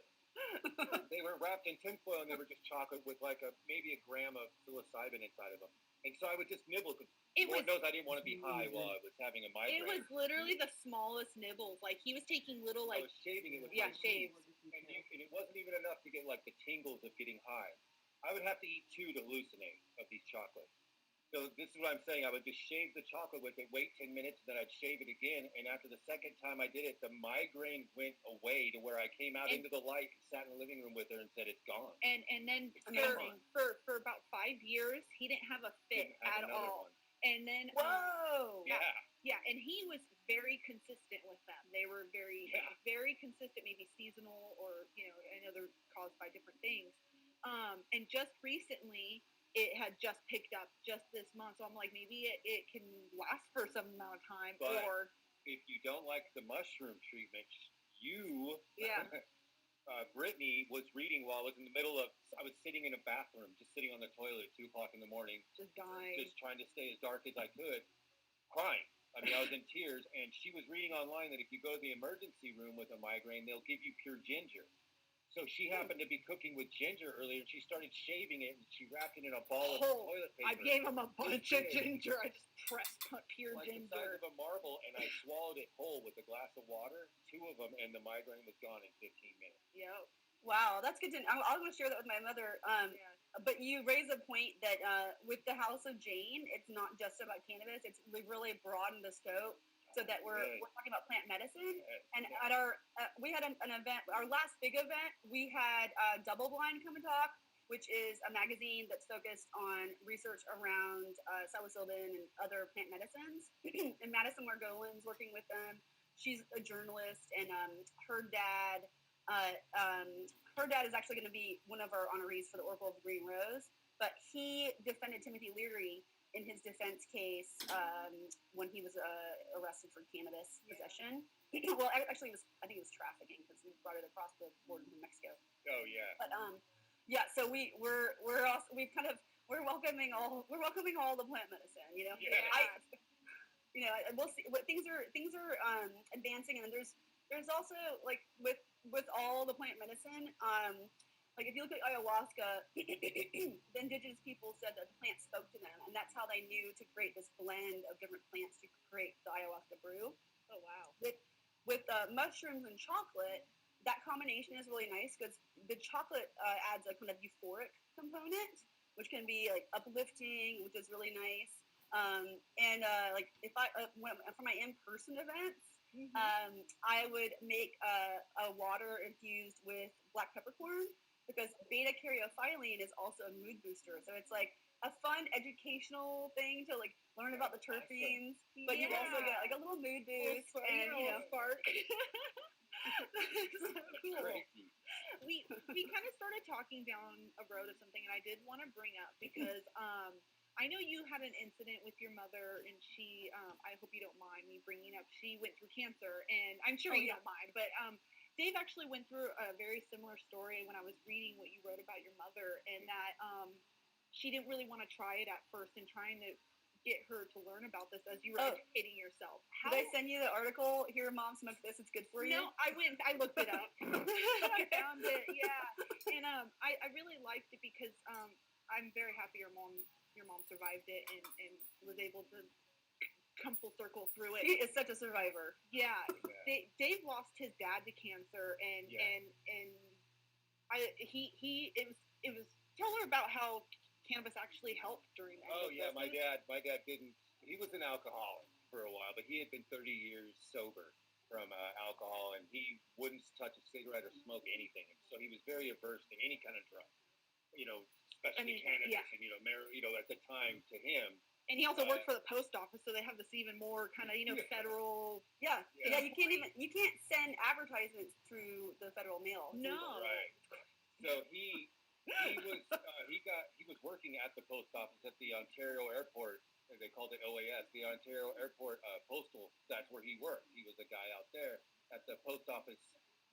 They were wrapped in tinfoil, and they were just chocolate with like maybe a gram of psilocybin inside of them. And so I would just nibble, because Lord knows I didn't want to be high while I was having a migraine. It was literally the smallest nibbles. Like, he was taking little, I was shaving it with my shaves. And it wasn't even enough to get like the tingles of getting high. I would have to eat 2 to hallucinate of these chocolates. So this is what I'm saying. I would just shave the chocolate with it, wait 10 minutes, then I'd shave it again. And after the second time I did it, the migraine went away to where I came out into the light and sat in the living room with her and said, it's gone. And then for about 5 years, he didn't have a fit at all. And then, yeah, and he was very consistent with them. They were very consistent, maybe seasonal, or, I know they're caused by different things. And just recently, it had just picked up just this month. So I'm like, maybe it can last for some amount of time, or if you don't like the mushroom treatment, you, Yeah. Brittany was reading while I was in the middle of, I was sitting in a bathroom, just sitting on the toilet at 2 o'clock in the morning, Just dying. just trying to stay as dark as I could, crying. I mean, I was in tears, and she was reading online that if you go to the emergency room with a migraine, they'll give you pure ginger. So she happened to be cooking with ginger earlier, and she started shaving it, and she wrapped it in a ball of toilet I paper. gave him a bunch of ginger. I just pressed pure like the size ginger. of a marble, and I swallowed it whole with a glass of water, 2 of them, and the migraine was gone in 15 minutes. Yep. Wow, that's good to know. I'm going to share that with my mother. Yeah. But you raise a point that with the House of Jane, it's not just about cannabis. We've really broadened the scope so that we're talking about plant medicine. And at our, we had an event, our last big event, we had Double Blind come and talk, which is a magazine that's focused on research around psilocybin and other plant medicines. And Madison Margolin's working with them. She's a journalist, and her dad is actually going to be one of our honorees for the Oracle of the Green Rose. But he defended Timothy Leary in his defense case when he was arrested for cannabis possession. Well, actually, I think it was trafficking because he brought it across the border from Mexico. Oh yeah. But yeah. So we're welcoming all the plant medicine. You know. Yeah. We'll see. What things are advancing, and there's also like with all the plant medicine. Like if you look at ayahuasca, the indigenous people said that the plant spoke to them, and that's how they knew to create this blend of different plants to create the ayahuasca brew. Oh wow. With mushrooms and chocolate, that combination is really nice because the chocolate adds a kind of euphoric component, which can be like uplifting, which is really nice. Like if for my in-person events, I would make a water infused with black peppercorn. Because beta caryophyllene is also a mood booster, so it's like a fun educational thing to like learn about the terpenes, but you also get like a little mood boost and spark. So cool. Crazy. We kind of started talking down a road of something, and I did want to bring up because I know you had an incident with your mother, and she I hope you don't mind me bringing up, she went through cancer, and I'm sure you don't mind, but Dave actually went through a very similar story when I was reading what you wrote about your mother, and that she didn't really want to try it at first, and trying to get her to learn about this as you were educating yourself. Did I send you the article? Here, Mom, smoke this. It's good for you. No, I looked it up. I found it. Yeah, and I really liked it because I'm very happy your mom survived it and was able to come full circle through it. She is such a survivor. Yeah. Dave lost his dad to cancer, and it was tell her about how cannabis actually helped during that. Oh yeah, my dad didn't. He was an alcoholic for a while, but he had been 30 years sober from alcohol, and he wouldn't touch a cigarette or smoke anything. And so he was very averse to any kind of drug, especially cannabis, and at the time to him. And he also worked for the post office, so they have this even more kind of, federal. Yeah. You can't send advertisements through the federal mail. No. Right. So he was working at the post office at the Ontario Airport. They called it OAS, the Ontario Airport Postal. That's where he worked. He was a guy out there at the post office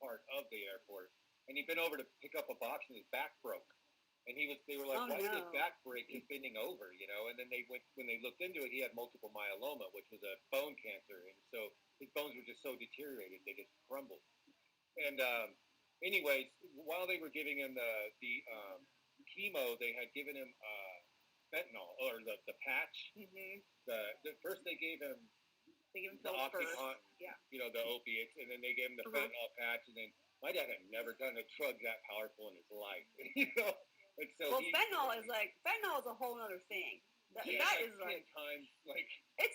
part of the airport, and he'd been over to pick up a box, and his back broke. And they were like, why did his back break? He's bending over, And then when they looked into it, he had multiple myeloma, which was a bone cancer. And so his bones were just so deteriorated, they just crumbled. And anyways, while they were giving him the chemo, they had given him fentanyl, or the patch. Mm-hmm. The first they gave him the Oxycontin, the opiates, and then they gave him the fentanyl patch. And then my dad had never done a drug that powerful in his life, And so fentanyl is a whole other thing. That is like 10 times like it's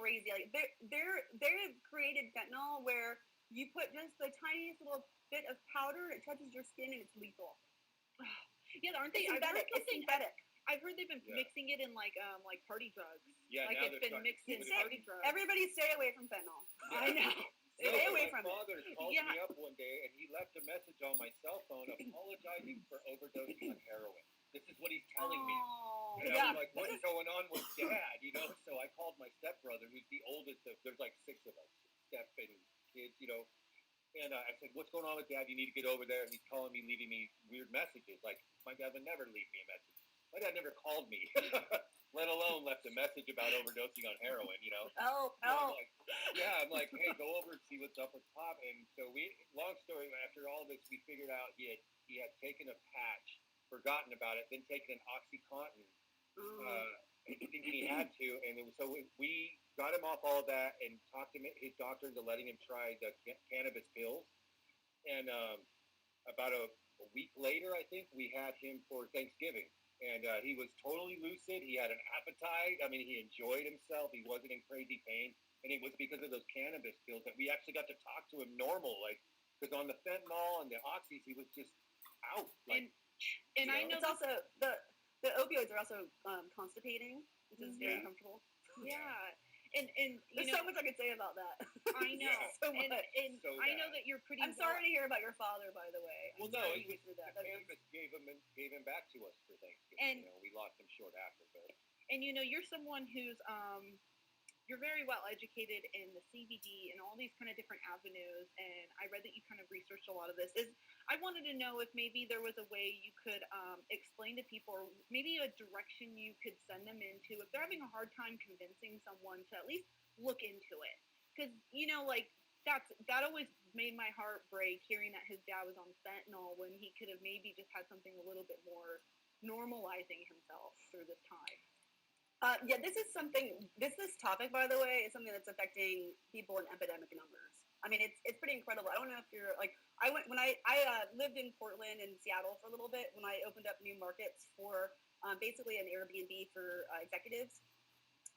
crazy. Like they've created fentanyl where you put just the tiniest little bit of powder, it touches your skin, and it's lethal. Yeah, aren't they? It's synthetic. I've heard they've been mixing it in like party drugs. Yeah, like it's been mixed in party drugs. Everybody stay away from fentanyl. I know. Stay away from it. My father called me up one day, and he left a message on my cell phone apologizing for overdosing on heroin. This is what he's telling me. Oh, And yeah. I was like, what's going on with Dad? So I called my stepbrother, who's the oldest of, there's like 6 of us, step and kids, and I said, what's going on with Dad? You need to get over there. And he's calling me, leaving me weird messages. Like, my dad would never leave me a message. My dad never called me, let alone left a message about overdosing on heroin, Oh, So I'm like, hey, go over and see what's up with Pop. And so long story, after all this, we figured out he had taken a patch, forgotten about it, then taken an OxyContin, thinking he had to. And so we got him off all that and talked his doctor into letting him try the cannabis pills. And about a week later, I think, we had him for Thanksgiving. And he was totally lucid. He had an appetite. I mean, he enjoyed himself. He wasn't in crazy pain. And it was because of those cannabis pills that we actually got to talk to him normal. Like, because on the fentanyl and the oxys, he was just out. Like, and I know it's also the opioids are also constipating, which is very uncomfortable. Yeah. And there's so much I could say about that. I know. So much. And So I know that you're pretty. I'm sorry to hear about your father, by the way. Well, no, he was the cannabis gave him back to us for Thanksgiving. And we lost him short after. But and you're someone who's you're very well educated in the CBD and all these kind of different avenues. And I read that you kind of researched a lot of this. I wanted to know if maybe there was a way you could explain to people, or maybe a direction you could send them into if they're having a hard time convincing someone to at least look into it. Because, that always made my heart break, hearing that his dad was on fentanyl when he could have maybe just had something a little bit more normalizing himself through this time. This topic, by the way, is something that's affecting people in epidemic numbers. I mean, it's pretty incredible. I don't know if you're like, I lived in Portland and Seattle for a little bit when I opened up new markets for basically an Airbnb for executives.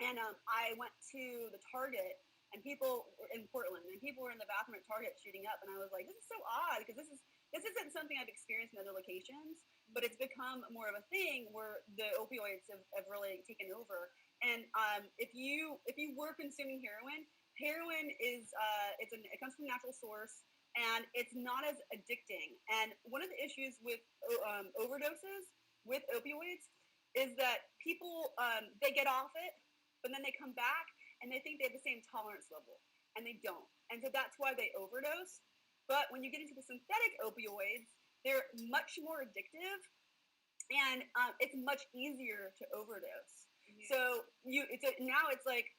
And I went to the Target and people were in Portland and people were in the bathroom at Target shooting up. And I was like, this is so odd because this isn't something I've experienced in other locations, but it's become more of a thing where the opioids have really taken over. And if you were consuming heroin is it comes from a natural source and it's not as addicting. And one of the issues with overdoses with opioids is that people they get off it, but then they come back and they think they have the same tolerance level, and they don't. And so that's why they overdose. But when you get into the synthetic opioids, they're much more addictive, and it's much easier to overdose. Yeah. So now it's like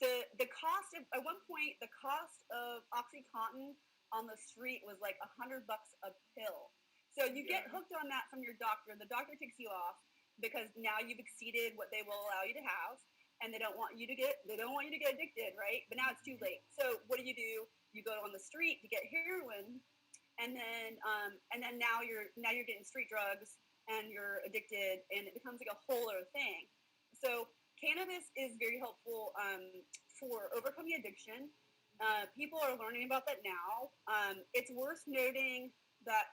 the cost of, at one point, the cost of OxyContin on the street was like $100 a pill. So you get hooked on that from your doctor. The doctor kicks you off because now you've exceeded what they will allow you to have, and they don't want you to get addicted, right? But now it's too late. So what do? You go on the street to get heroin, and then now you're getting street drugs and you're addicted, and it becomes like a whole other thing. So cannabis is very helpful for overcoming addiction. People are learning about that now. It's worth noting that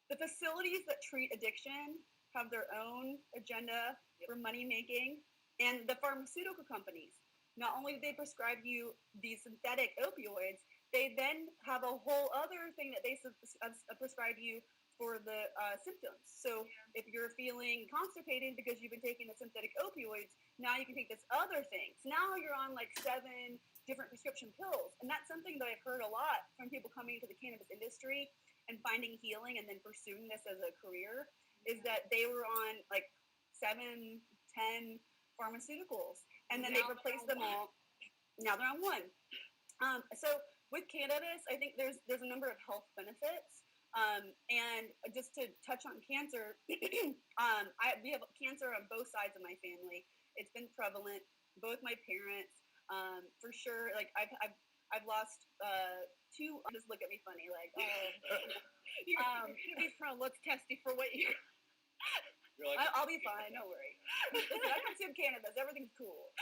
the facilities that treat addiction have their own agenda for money making, and the pharmaceutical companies, not only do they prescribe you these synthetic opioids, they then have a whole other thing that they prescribe you for the symptoms. So if you're feeling constipated because you've been taking the synthetic opioids, now you can take this other thing. So now you're on like 7 different prescription pills. And that's something that I've heard a lot from people coming into the cannabis industry and finding healing and then pursuing this as a career, is that they were on like 7, 10 pharmaceuticals, and then they replaced them all. Now they're on one. So with cannabis, I think there's a number of health benefits. And just to touch on cancer, we have cancer on both sides of my family. It's been prevalent. Both my parents, for sure. Like I've lost 2. Just look at me funny, like you're gonna be prone. Let's test you for what you. Like, I'll be fine. Don't worry. Listen, I consume cannabis. Everything's cool.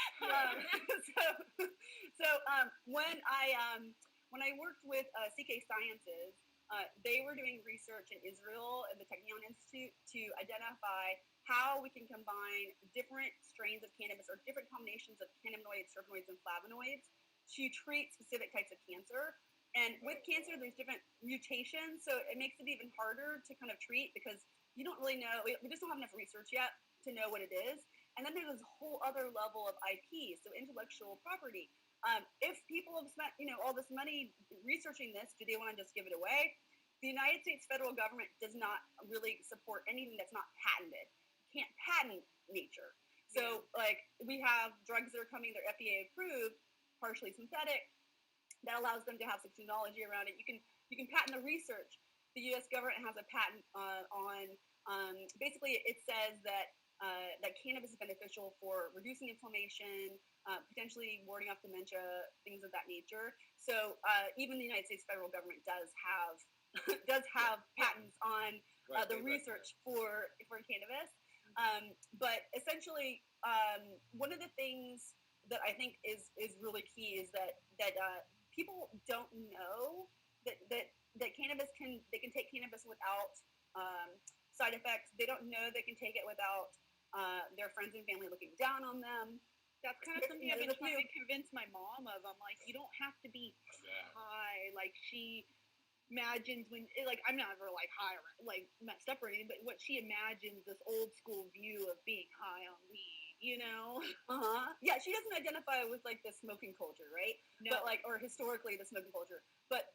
When I worked with CK Sciences, they were doing research in Israel and the Technion Institute to identify how we can combine different strains of cannabis or different combinations of cannabinoids, terpenoids, and flavonoids to treat specific types of cancer. And with cancer, there's different mutations, so it makes it even harder to kind of treat because you don't really know. We just don't have enough research yet to know what it is. And then there's this whole other level of IP, so intellectual property. If people have spent, all this money researching this, do they want to just give it away? The United States federal government does not really support anything that's not patented. You can't patent nature. So, like, we have drugs that are coming, they're FDA approved, partially synthetic, that allows them to have some technology around it. You can patent the research. The U.S. government has a patent on basically it says that cannabis is beneficial for reducing inflammation, potentially warding off dementia, things of that nature. So even the United States federal government does have patents on the research for cannabis. But essentially, one of the things that I think is really key is that people don't know that cannabis they can take cannabis without side effects. They don't know they can take it without their friends and family looking down on them. That's kind of something I've been trying to convince my mom of. I'm like, you don't have to be high. Like, she imagines when, like, I'm not ever, like, high or, like, messed up or anything, but what she imagines, this old school view of being high on weed, Yeah, she doesn't identify with, like, the smoking culture, right? No. But, like, or historically the smoking culture. But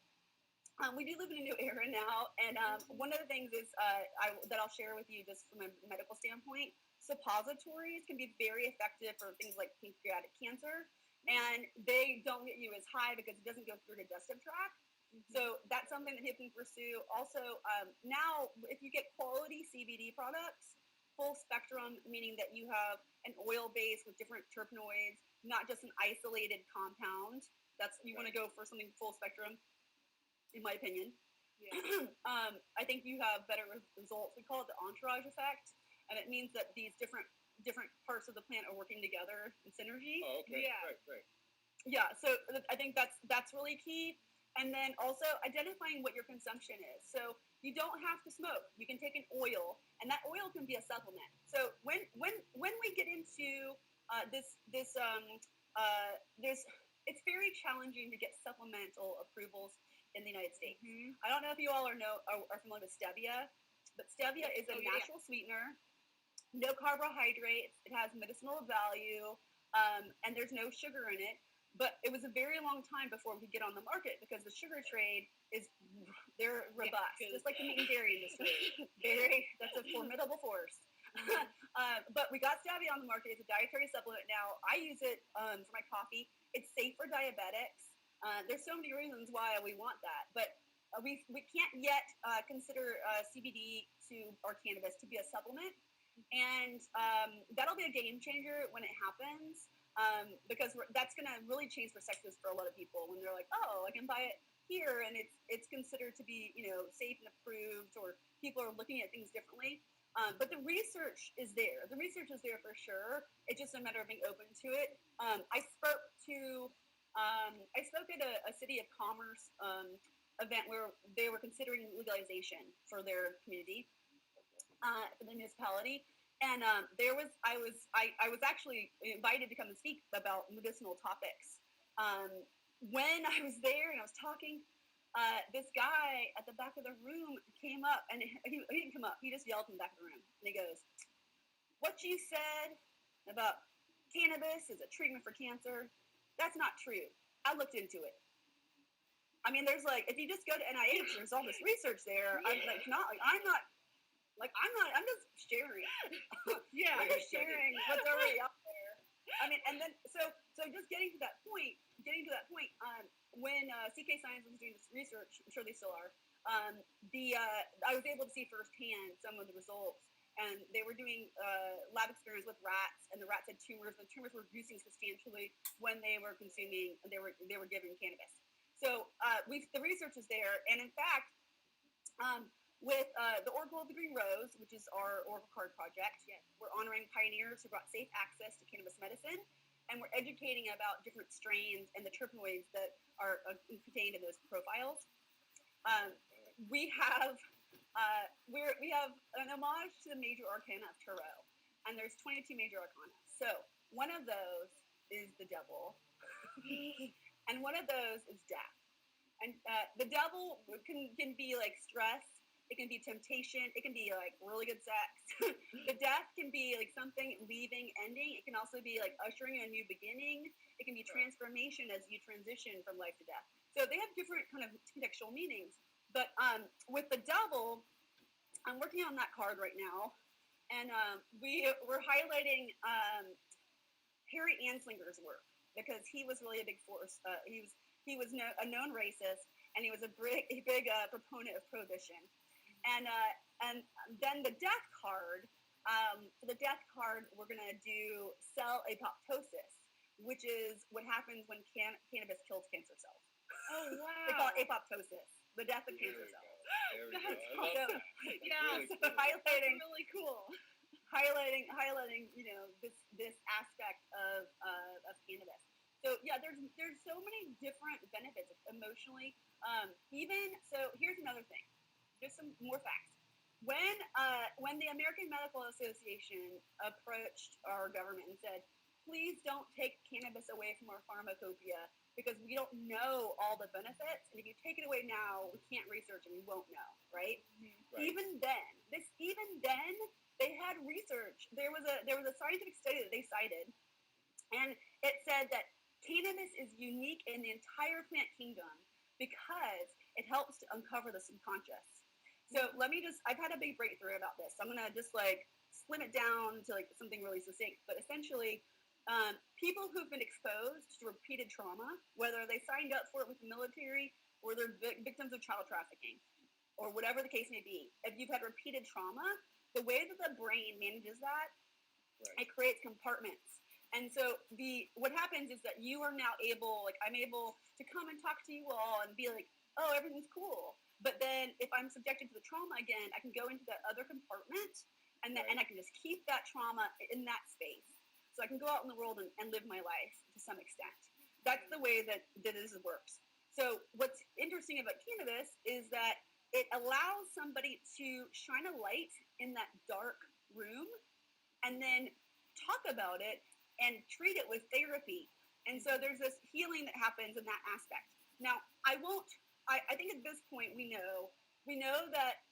we do live in a new era now, and one of the things is that I'll share with you just from a medical standpoint, suppositories can be very effective for things like pancreatic cancer, and they don't get you as high because it doesn't go through the digestive tract. So that's something that people can pursue. Also, now if you get quality CBD products, full spectrum, meaning that you have an oil base with different terpenoids, not just an isolated compound. You want to go for something full spectrum. In my opinion, I think you have better results. We call it the entourage effect, and it means that these different parts of the plant are working together in synergy. Oh, okay. Yeah. Right. Yeah, so I think that's really key. And then also identifying what your consumption is. So you don't have to smoke. You can take an oil, and that oil can be a supplement. So when we get into it's very challenging to get supplemental approvals in the United States. I don't know if you all are familiar with stevia, but stevia is a natural sweetener, no carbohydrates, it has medicinal value, and there's no sugar in it. But it was a very long time before we could get on the market because the sugar trade they're robust, just like the meat and dairy industry. That's a formidable force. But we got stevia on the market. It's a dietary supplement now. I use it for my coffee. It's safe for diabetics. There's so many reasons why we want that, but we can't yet consider CBD or cannabis to be a supplement, and that'll be a game changer when it happens, because that's going to really change perspectives for a lot of people when they're like, oh, I can buy it here, and it's considered to be safe and approved, or people are looking at things differently. But the research is there. The research is there for sure. It's just a matter of being open to it. I spoke at a City of Commerce event where they were considering legalization for their community, for the municipality, and I was actually invited to come and speak about medicinal topics. When I was there and I was talking, this guy at the back of the room came up, and he didn't come up. He just yelled in the back of the room, and he goes, "What you said about cannabis is a treatment for cancer, that's not true. I looked into it." I mean, there's if you just go to NIH, there's all this research there. I'm just sharing. I'm just sharing what's already out there. I mean, and then so just getting to that point. When CK Science was doing this research, I'm sure they still are. I was able to see firsthand some of the results. And they were doing lab experiments with rats, and the rats had tumors. The tumors were reducing substantially when they were consuming. They were given cannabis. So the research is there, and in fact, with the Oracle of the Green Rose, which is our Oracle card project, we're honoring pioneers who brought safe access to cannabis medicine, and we're educating about different strains and the terpenoids that are contained in those profiles. We have an homage to the major arcana of Tarot, and there's 22 major arcana. So one of those is the devil, and one of those is death. And the devil can be like stress. It can be temptation. It can be like really good sex. The death can be like something leaving, ending. It can also be like ushering in a new beginning. It can be transformation as you transition from life to death. So they have different kind of contextual meanings. But with the devil, I'm working on that card right now, and we're highlighting Harry Anslinger's work because he was really a big force. He was a known racist, and he was a big proponent of prohibition. And then the death card. For the death card, we're gonna do cell apoptosis, which is what happens when cannabis kills cancer cells. Oh wow! They call it apoptosis, the death of cancer cells. There we go. That's I love So, that. yeah, Really so cool. highlighting That's really cool. highlighting this aspect of cannabis. So yeah, there's so many different benefits emotionally. Even so, here's another thing. Just some more facts. When the American Medical Association approached our government and said, please don't take cannabis away from our pharmacopoeia because we don't know all the benefits, and if you take it away now, we can't research and we won't know, right? Right. Even then, they had research. There was a scientific study that they cited, and it said that cannabis is unique in the entire plant kingdom because it helps to uncover the subconscious. So I've had a big breakthrough about this. So I'm going to just like slim it down to like something really succinct. But essentially, people who've been exposed to repeated trauma, whether they signed up for it with the military or they're victims of child trafficking or whatever the case may be, if you've had repeated trauma, the way that the brain manages that, it creates compartments. And so what happens is that you are now I'm able to come and talk to you all and be like, oh, everything's cool. But then if I'm subjected to the trauma again, I can go into that other compartment and I can just keep that trauma in that space. So I can go out in the world and live my life to some extent. That's the way that this works. So what's interesting about cannabis is that it allows somebody to shine a light in that dark room and then talk about it and treat it with therapy. And so there's this healing that happens in that aspect. Now, I think at this point we know that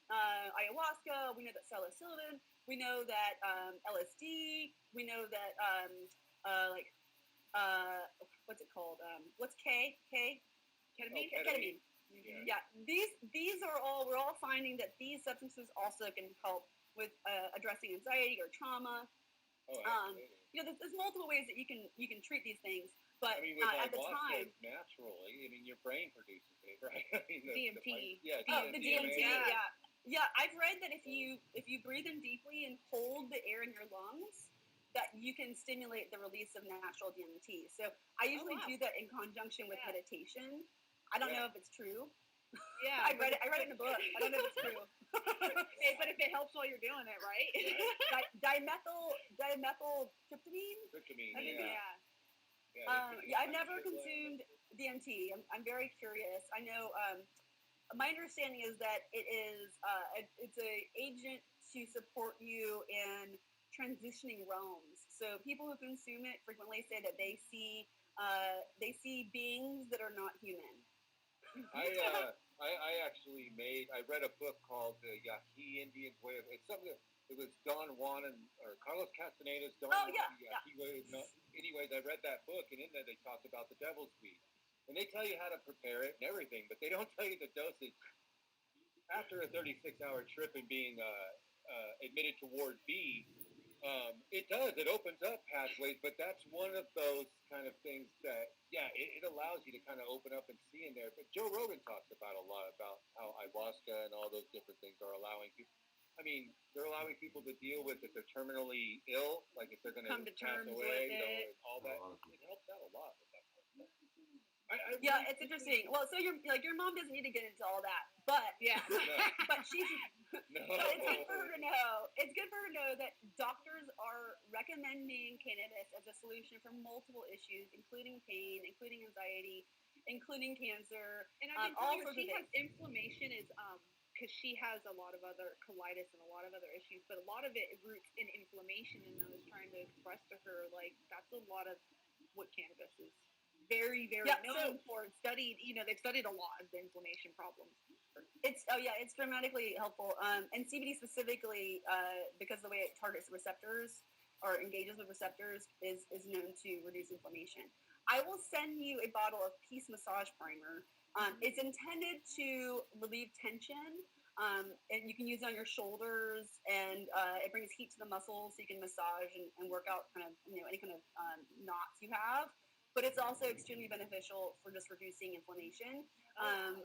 ayahuasca, we know that psilocybin, we know that LSD, we know that what's it called? What's K? Ketamine. Oh, ketamine. Yeah. These are all. We're all finding that these substances also can help with addressing anxiety or trauma. Oh, absolutely. There's multiple ways that you can treat these things. But I mean, with at the ayahuasca, time, naturally, I mean, your brain produces it, right? I mean, DMT. the DMT, yeah. yeah. I've read that if you breathe in deeply and hold the air in your lungs, that you can stimulate the release of natural DMT. So I usually do that in conjunction with meditation. I don't know if it's true. Yeah, I read it in a book. I don't know if it's true. Hey, but if it helps while you're doing it, right? Dimethyltryptamine. Tryptamine, I think, yeah. I've never consumed DMT. I'm very curious. I know. My understanding is that it's an agent to support you in transitioning realms. So people who consume it frequently say that they see beings that are not human. I actually I read a book called The Yaqui Indian's Way of, it was Don Juan or Carlos Castaneda's Yaqui Way. Anyways, I read that book, and in there they talked about the devil's weed. And they tell you how to prepare it and everything, but they don't tell you the dosage. After a 36-hour trip and being admitted to Ward B, it opens up pathways, but that's one of those kind of things that, it allows you to kind of open up and see in there. But Joe Rogan talks about a lot about how ayahuasca and all those different things are allowing people. I mean, they're allowing people to deal with if they're terminally ill, like if they're going to Come to pass terms away, with it. all that. It helps out a lot with that kind of stuff. It's interesting. Well, so your mom doesn't need to get into all that, but but she's. No. But it's good for her to know. It's good for her to know that doctors are recommending cannabis as a solution for multiple issues, including pain, including anxiety, including cancer. And I can tell all you, sorts she of has inflammation is because she has a lot of other colitis and a lot of other issues, but a lot of it roots in inflammation. And I was trying to express to her, like, that's a lot of what cannabis is very, very Yeah, known for. Studied, they've studied a lot of the inflammation problems. It's dramatically helpful. And CBD specifically, because the way it targets receptors or engages with receptors is known to reduce inflammation. I will send you a bottle of Peace Massage Primer. It's intended to relieve tension. And you can use it on your shoulders, and it brings heat to the muscles, so you can massage and work out kind of any kind of knots you have. But it's also extremely beneficial for just reducing inflammation.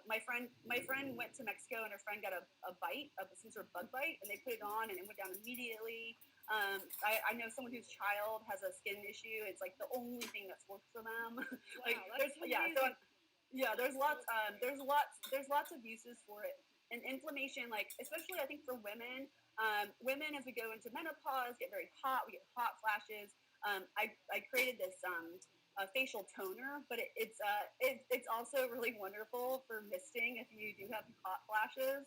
My friend went to Mexico, and her friend got a bite, some sort of bug bite, and they put it on, and it went down immediately. I know someone whose child has a skin issue. It's like the only thing that's worked for them. There's lots of uses for it. And inflammation, like especially I think for women, women as we go into menopause get very hot. We get hot flashes. I created this facial toner, but it's also really wonderful for misting if you do have hot flashes.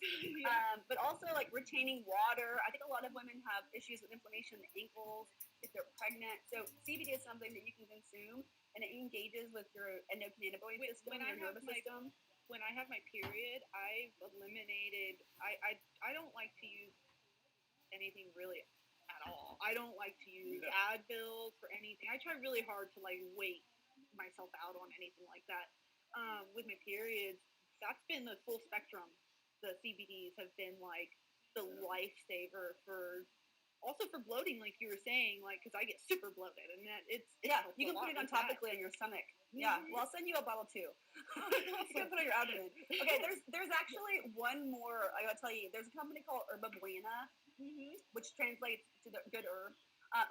But also like retaining water. I think a lot of women have issues with inflammation in the ankles if they're pregnant. So CBD is something that you can consume, and it engages with your endocannabinoid system, your nervous system. When I have my period, I've eliminated. I don't like to use anything really at all. I don't like to use Advil for anything. I try really hard to like wait myself out on anything like that. With my periods, that's been the full spectrum. The CBDs have been like the lifesaver for. Also for bloating, like you were saying, like because I get super bloated, and it's you can put it on topically on your stomach. Yeah, well, I'll send you a bottle too. You can put it on your abdomen. Okay, there's actually one more. I gotta tell you, there's a company called Herba Buena, which translates to the good herb.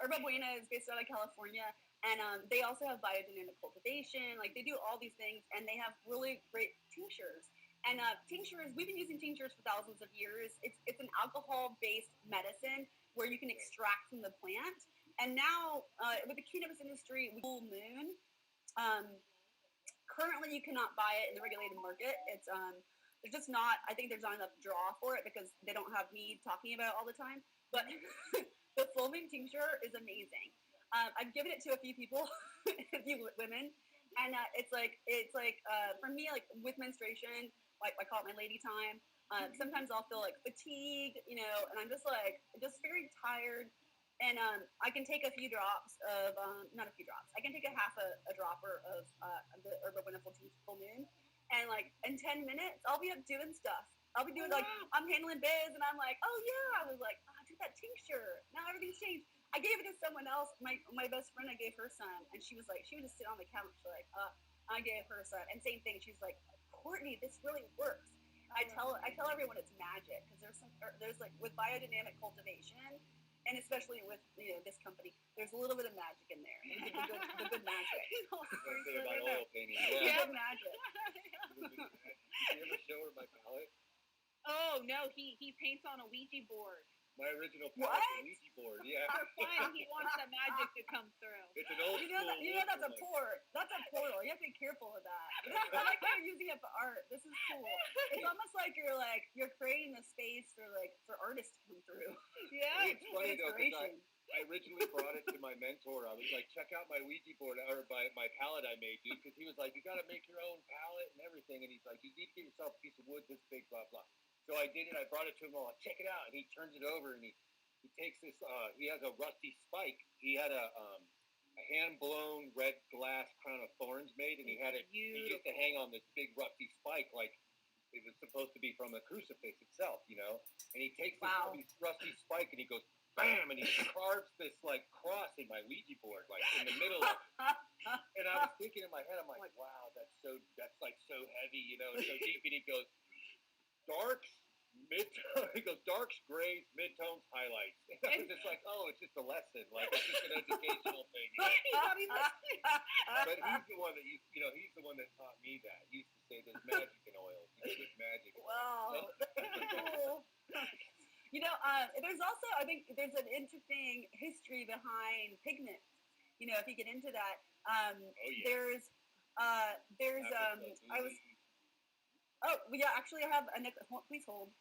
Herba Buena is based out of California, and they also have biodynamic cultivation. Like they do all these things, and they have really great tinctures. And tinctures, we've been using tinctures for thousands of years. It's an alcohol-based medicine where you can extract from the plant. And now, with the cannabis industry, full moon, currently you cannot buy it in the regulated market. It's there's just not. I think there's not enough draw for it because they don't have me talking about it all the time. But the full moon tincture is amazing. I've given it to a few people, a few women, and it's like for me, like with menstruation, like I call it my lady time. Sometimes I'll feel like fatigued, and I'm just very tired. And I can take a few drops of, not a few drops. I can take a half a dropper of the Herba Buena Full Moon, and like in 10 minutes, I'll be up doing stuff. I'll be doing I'm handling biz, and I'm like, oh yeah, I was like, I took that tincture. Now everything's changed. I gave it to someone else. My best friend, I gave her some, and she was like, she would just sit on the couch like, I gave her some, and same thing. She's like, Courtney, this really works. I tell everyone it's magic because there's like with biodynamic cultivation, and especially with this company, there's a little bit of magic in there. The good magic. Oil painting. Good magic. Did you ever show her my palette? Oh no, he paints on a Ouija board. My original palette, the Ouija board. Yeah. For fun, he wants the magic to come through. It's an old school. That's a port. That's a portal. You have to be careful with that. I like how you're using it for art. This is cool. It's almost like you're creating a space for artists to come through. Yeah. It's funny though because I originally brought it to my mentor. I was like, check out my Ouija board or my palette I made, dude, because he was like, you got to make your own palette and everything, and he's like, you need to get yourself a piece of wood this big, blah blah. So I did it. I brought it to him. I'm like, check it out. And he turns it over and he takes this. He has a rusty spike. He had a hand blown red glass crown of thorns made, and he had it. He used to hang on this big rusty spike like it was supposed to be from the crucifix itself, And he takes this rusty spike and he goes bam, and he carves this like cross in my Ouija board, like in the middle. And I was thinking in my head, I'm like, wow, that's like so heavy, and so deep. And he goes. Darks, mid-tones, he goes, darks, grays, mid-tones, highlights. And I was just like, oh, it's just a lesson. Like, it's just an educational thing. But he's the one that he's the one that taught me that. He used to say there's magic in oils. There's magic in oils. Wow, that's cool. There's also, I think, there's an interesting history behind pigments. If you get into that, there's I was. Oh, yeah, actually I have a necklace. Please hold.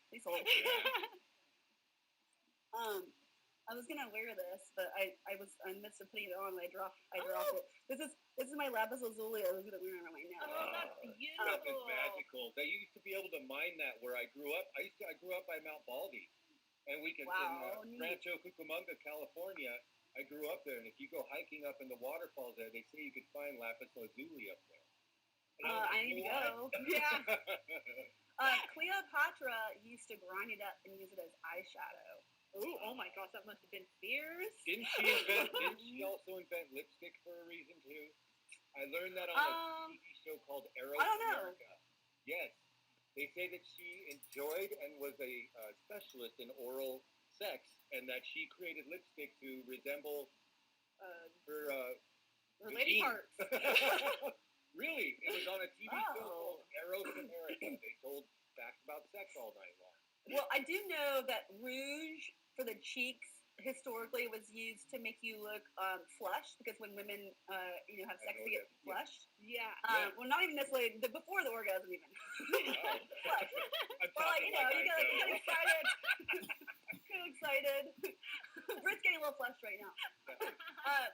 was gonna wear this, but I was in the midst of putting it on and I dropped it. This is my lapis lazuli I was gonna wear on my neck. Oh, that's Stuff beautiful. is magical. They used to be able to mine that where I grew up. I grew up by Mount Baldy, and we could Wow, in neat. Rancho Cucamonga, California. I grew up there, and if you go hiking up in the waterfalls there, they say you could find lapis lazuli up there. And was I need to "What?" go. Yeah. Cleopatra used to grind it up and use it as eyeshadow. Ooh, oh my gosh, that must have been fierce. Didn't she also invent lipstick for a reason too? I learned that on a TV show called Eros I don't know. America. Yes, they say that she enjoyed and was a specialist in oral sex, and that she created lipstick to resemble her Her lady vagine. parts. Really, it was on a TV show Oh. called Eros America. They told facts about sex all night long. Well, I do know that rouge for the cheeks historically was used to make you look flushed, because when women have sex, they get flushed. Yeah. Well, not even necessarily before the orgasm, even. Flushed. I'm Or like, talking you like get I know. excited. Get excited. Britt's getting a little flushed right now.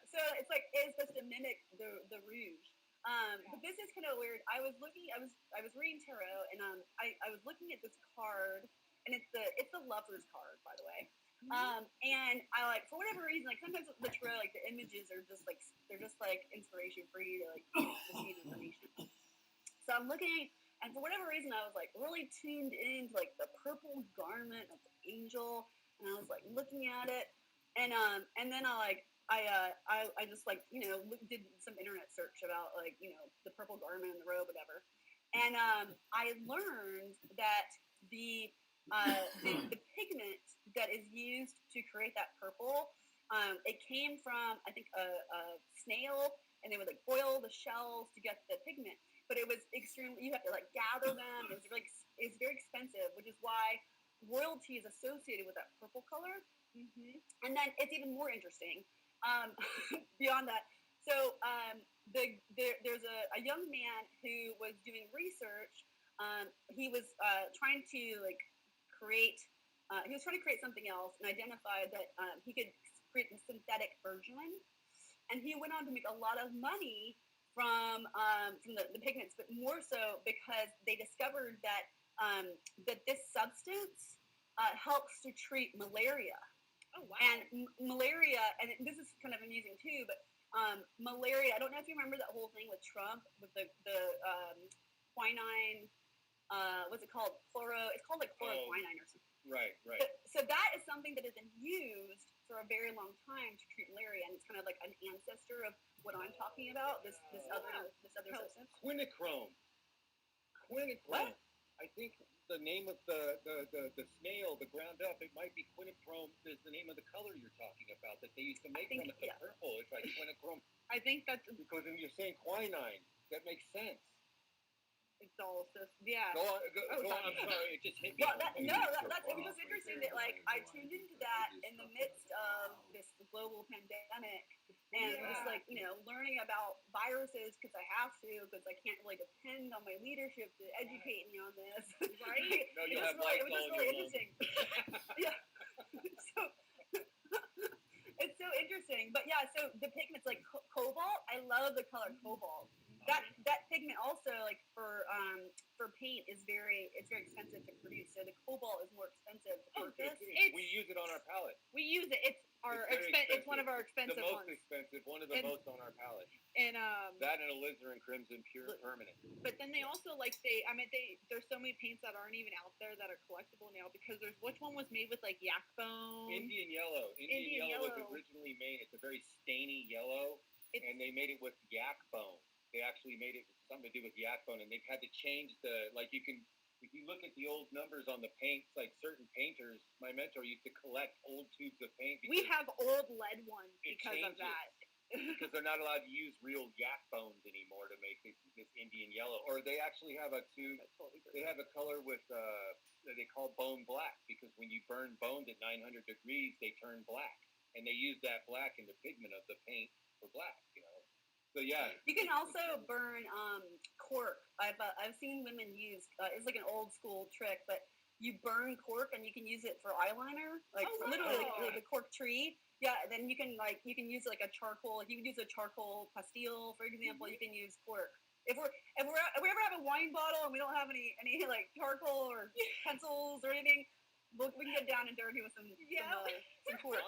So it's like it's supposed to mimic the rouge. But this is kind of weird. I was reading tarot, and I was looking at this card, and it's the lover's card, by the way. And I for whatever reason, sometimes with the tarot, the images are just they're just inspiration for you to receive information. So I'm looking, and for whatever reason, I was really tuned into the purple garment of the angel, and I was looking at it, and then I just did some internet search about the purple garment and the robe, whatever, and I learned that the pigment that is used to create that purple, it came from, I think, a snail, and they would boil the shells to get the pigment. But it was extremely, you have to gather them. It's very expensive, which is why royalty is associated with that purple color. Mm-hmm. And then it's even more interesting beyond that. So there's a young man who was doing research. He was trying to create. He was trying to create something else and identified that he could create a synthetic version. And he went on to make a lot of money from the pigments, but more so because they discovered that that this substance helps to treat malaria. Oh, wow. And malaria, and this is kind of amusing too, but malaria, I don't know if you remember that whole thing with Trump, with the quinine, what's it called? It's called chloroquine or something. Right. So that is something that has been used for a very long time to treat malaria, and it's kind of an ancestor of what I'm talking about, this other substance. Quinachrome. What? I think the name of the snail, the ground up, it might be quinachrome is the name of the color you're talking about that they used to make from it. The purple, it's like quinachrome. I think that's Because when you're saying quinine, that makes sense. it's all just, yeah. Go on, I'm sorry, it just hit me. Well, it was just interesting that I tuned into that in the midst of this global pandemic, and just learning about viruses because I have to, because I can't really depend on my leadership to educate me on this. Right? No, It you'll was have really lights all really year long. interesting. Yeah. So it's so interesting, but yeah. So the pigments cobalt. I love the color cobalt. That pigment also for paint is very expensive to produce. So the cobalt is more expensive to purchase. We use it on our palette. We use it. It's it's one of our expensive The most ones. expensive, one of the most on our palette. And That and alizarin crimson pure permanent. but then they also there's so many paints that aren't even out there that are collectible now, because there's which one was made with yak bone. Indian yellow. Indian yellow was originally made. It's a very stainy yellow, and they made it with yak bone. They actually made it something to do with yak bone, and they've had to change if you look at the old numbers on the paints, certain painters, my mentor used to collect old tubes of paint. We have old lead ones It because of changes. that. Because they're not allowed to use real yak bones anymore to make this Indian yellow. Or they actually have a tube. They have a color with that they call bone black, because when you burn bones at 900 degrees, they turn black, and they use that black in the pigment of the paint for black. So yeah. You can also burn cork. I've seen women use. It's like an old school trick, but you burn cork and you can use it for eyeliner, like Oh, wow. literally like the cork tree. Yeah, then you can use like a charcoal. Like you can use a charcoal pastille, for example. You can use cork. If we ever have a wine bottle and we don't have any like charcoal or pencils or anything, we can get down and dirty with some cork.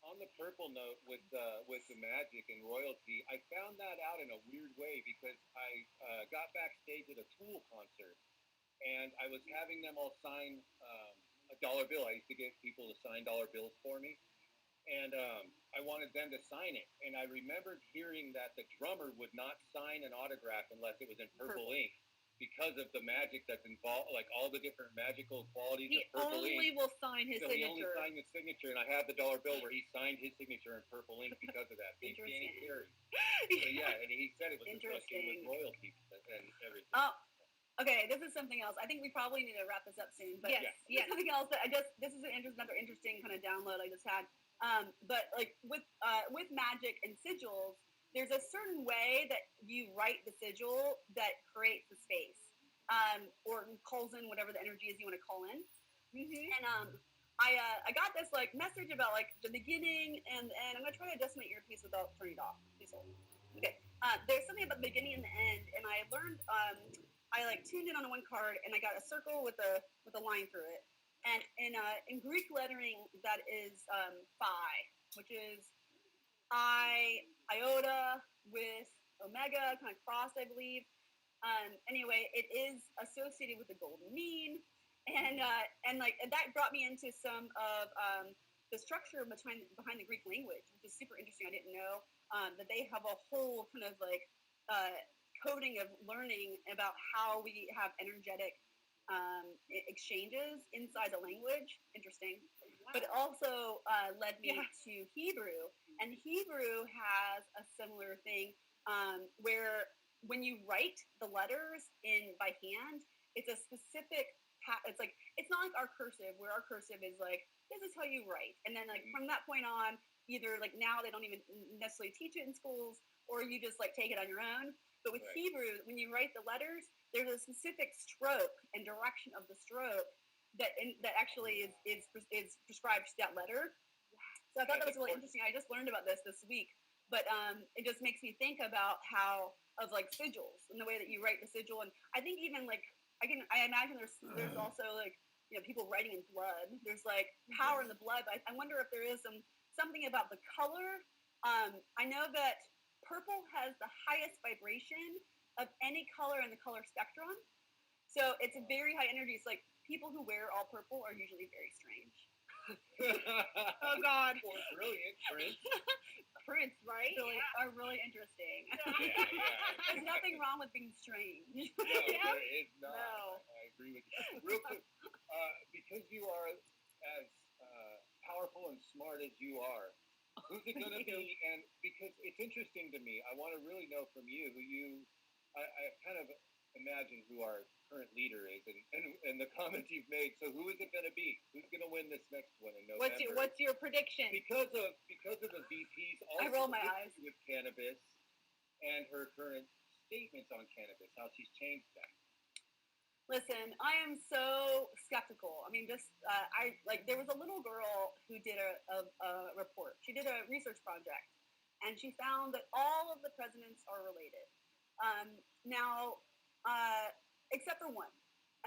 On the purple note with the magic and royalty, I found that out in a weird way because I got backstage at a Tool concert and I was having them all sign a dollar bill. I used to get people to sign dollar bills for me, and I wanted them to sign it. And I remembered hearing that the drummer would not sign an autograph unless it was in purple ink, because of the magic that's involved, like all the different magical qualities He of purple ink. only will sign his So he only signature. signed his signature, and I have the dollar bill where he signed his signature in purple ink because of that. Interesting. So yeah, and he said it was associated with royalty and everything. Oh, okay. This is something else. I think we probably need to wrap this up soon. But Yes. something else that this is another interesting kind of download I just had. But like with magic and sigils, there's a certain way that you write the sigil that creates the space, or calls in whatever the energy is you want to call in. Mm-hmm. And I got this like message about like the beginning, and I'm gonna try to adjust my earpiece without turning it off. Please hold. Okay. There's something about the beginning and the end, and I learned. I like tuned in on one card, and I got a circle with a line through it. And in Greek lettering, that is phi, which is iota with omega, kind of crossed, I believe. Anyway, it is associated with the golden mean, and that brought me into some of the structure behind the Greek language, which is super interesting. I didn't know that they have a whole kind of like coding of learning about how we have energetic exchanges inside the language. Interesting. But it also led me to Hebrew, and Hebrew has a similar thing where when you write the letters by hand, it's a specific. It's like it's not like our cursive, where our cursive is like this is how you write, and then like from that point on, either like now they don't even necessarily teach it in schools, or you just like take it on your own. But with Hebrew, when you write the letters, there's a specific stroke and direction of the stroke that actually is prescribed to that letter. So I thought that was really interesting. I just learned about this week, but it just makes me think about how of like sigils and the way that you write the sigil. And I think even like I imagine there's also like people writing in blood. There's like power in the blood. I wonder if there is something about the color. I know that purple has the highest vibration of any color in the color spectrum. So it's a very high energy. It's like people who wear all purple are usually very strange. Oh God. Or brilliant, Prince. Prince, right? Are really interesting. There's nothing wrong with being strange. No, there is not. No. I agree with you. Real quick, because you are as powerful and smart as you are, who's it going to be? And because it's interesting to me, I want to really know from you I kind of imagine who our current leader is and the comments you've made. So who is it going to be? Who's going to win this next one in November? What's your prediction? Because of the VP's I roll my eyes with cannabis and her current statements on cannabis, how she's changed that. Listen, I am so skeptical. I mean, just there was a little girl who did a report. She did a research project, and she found that all of the presidents are related. Except for one,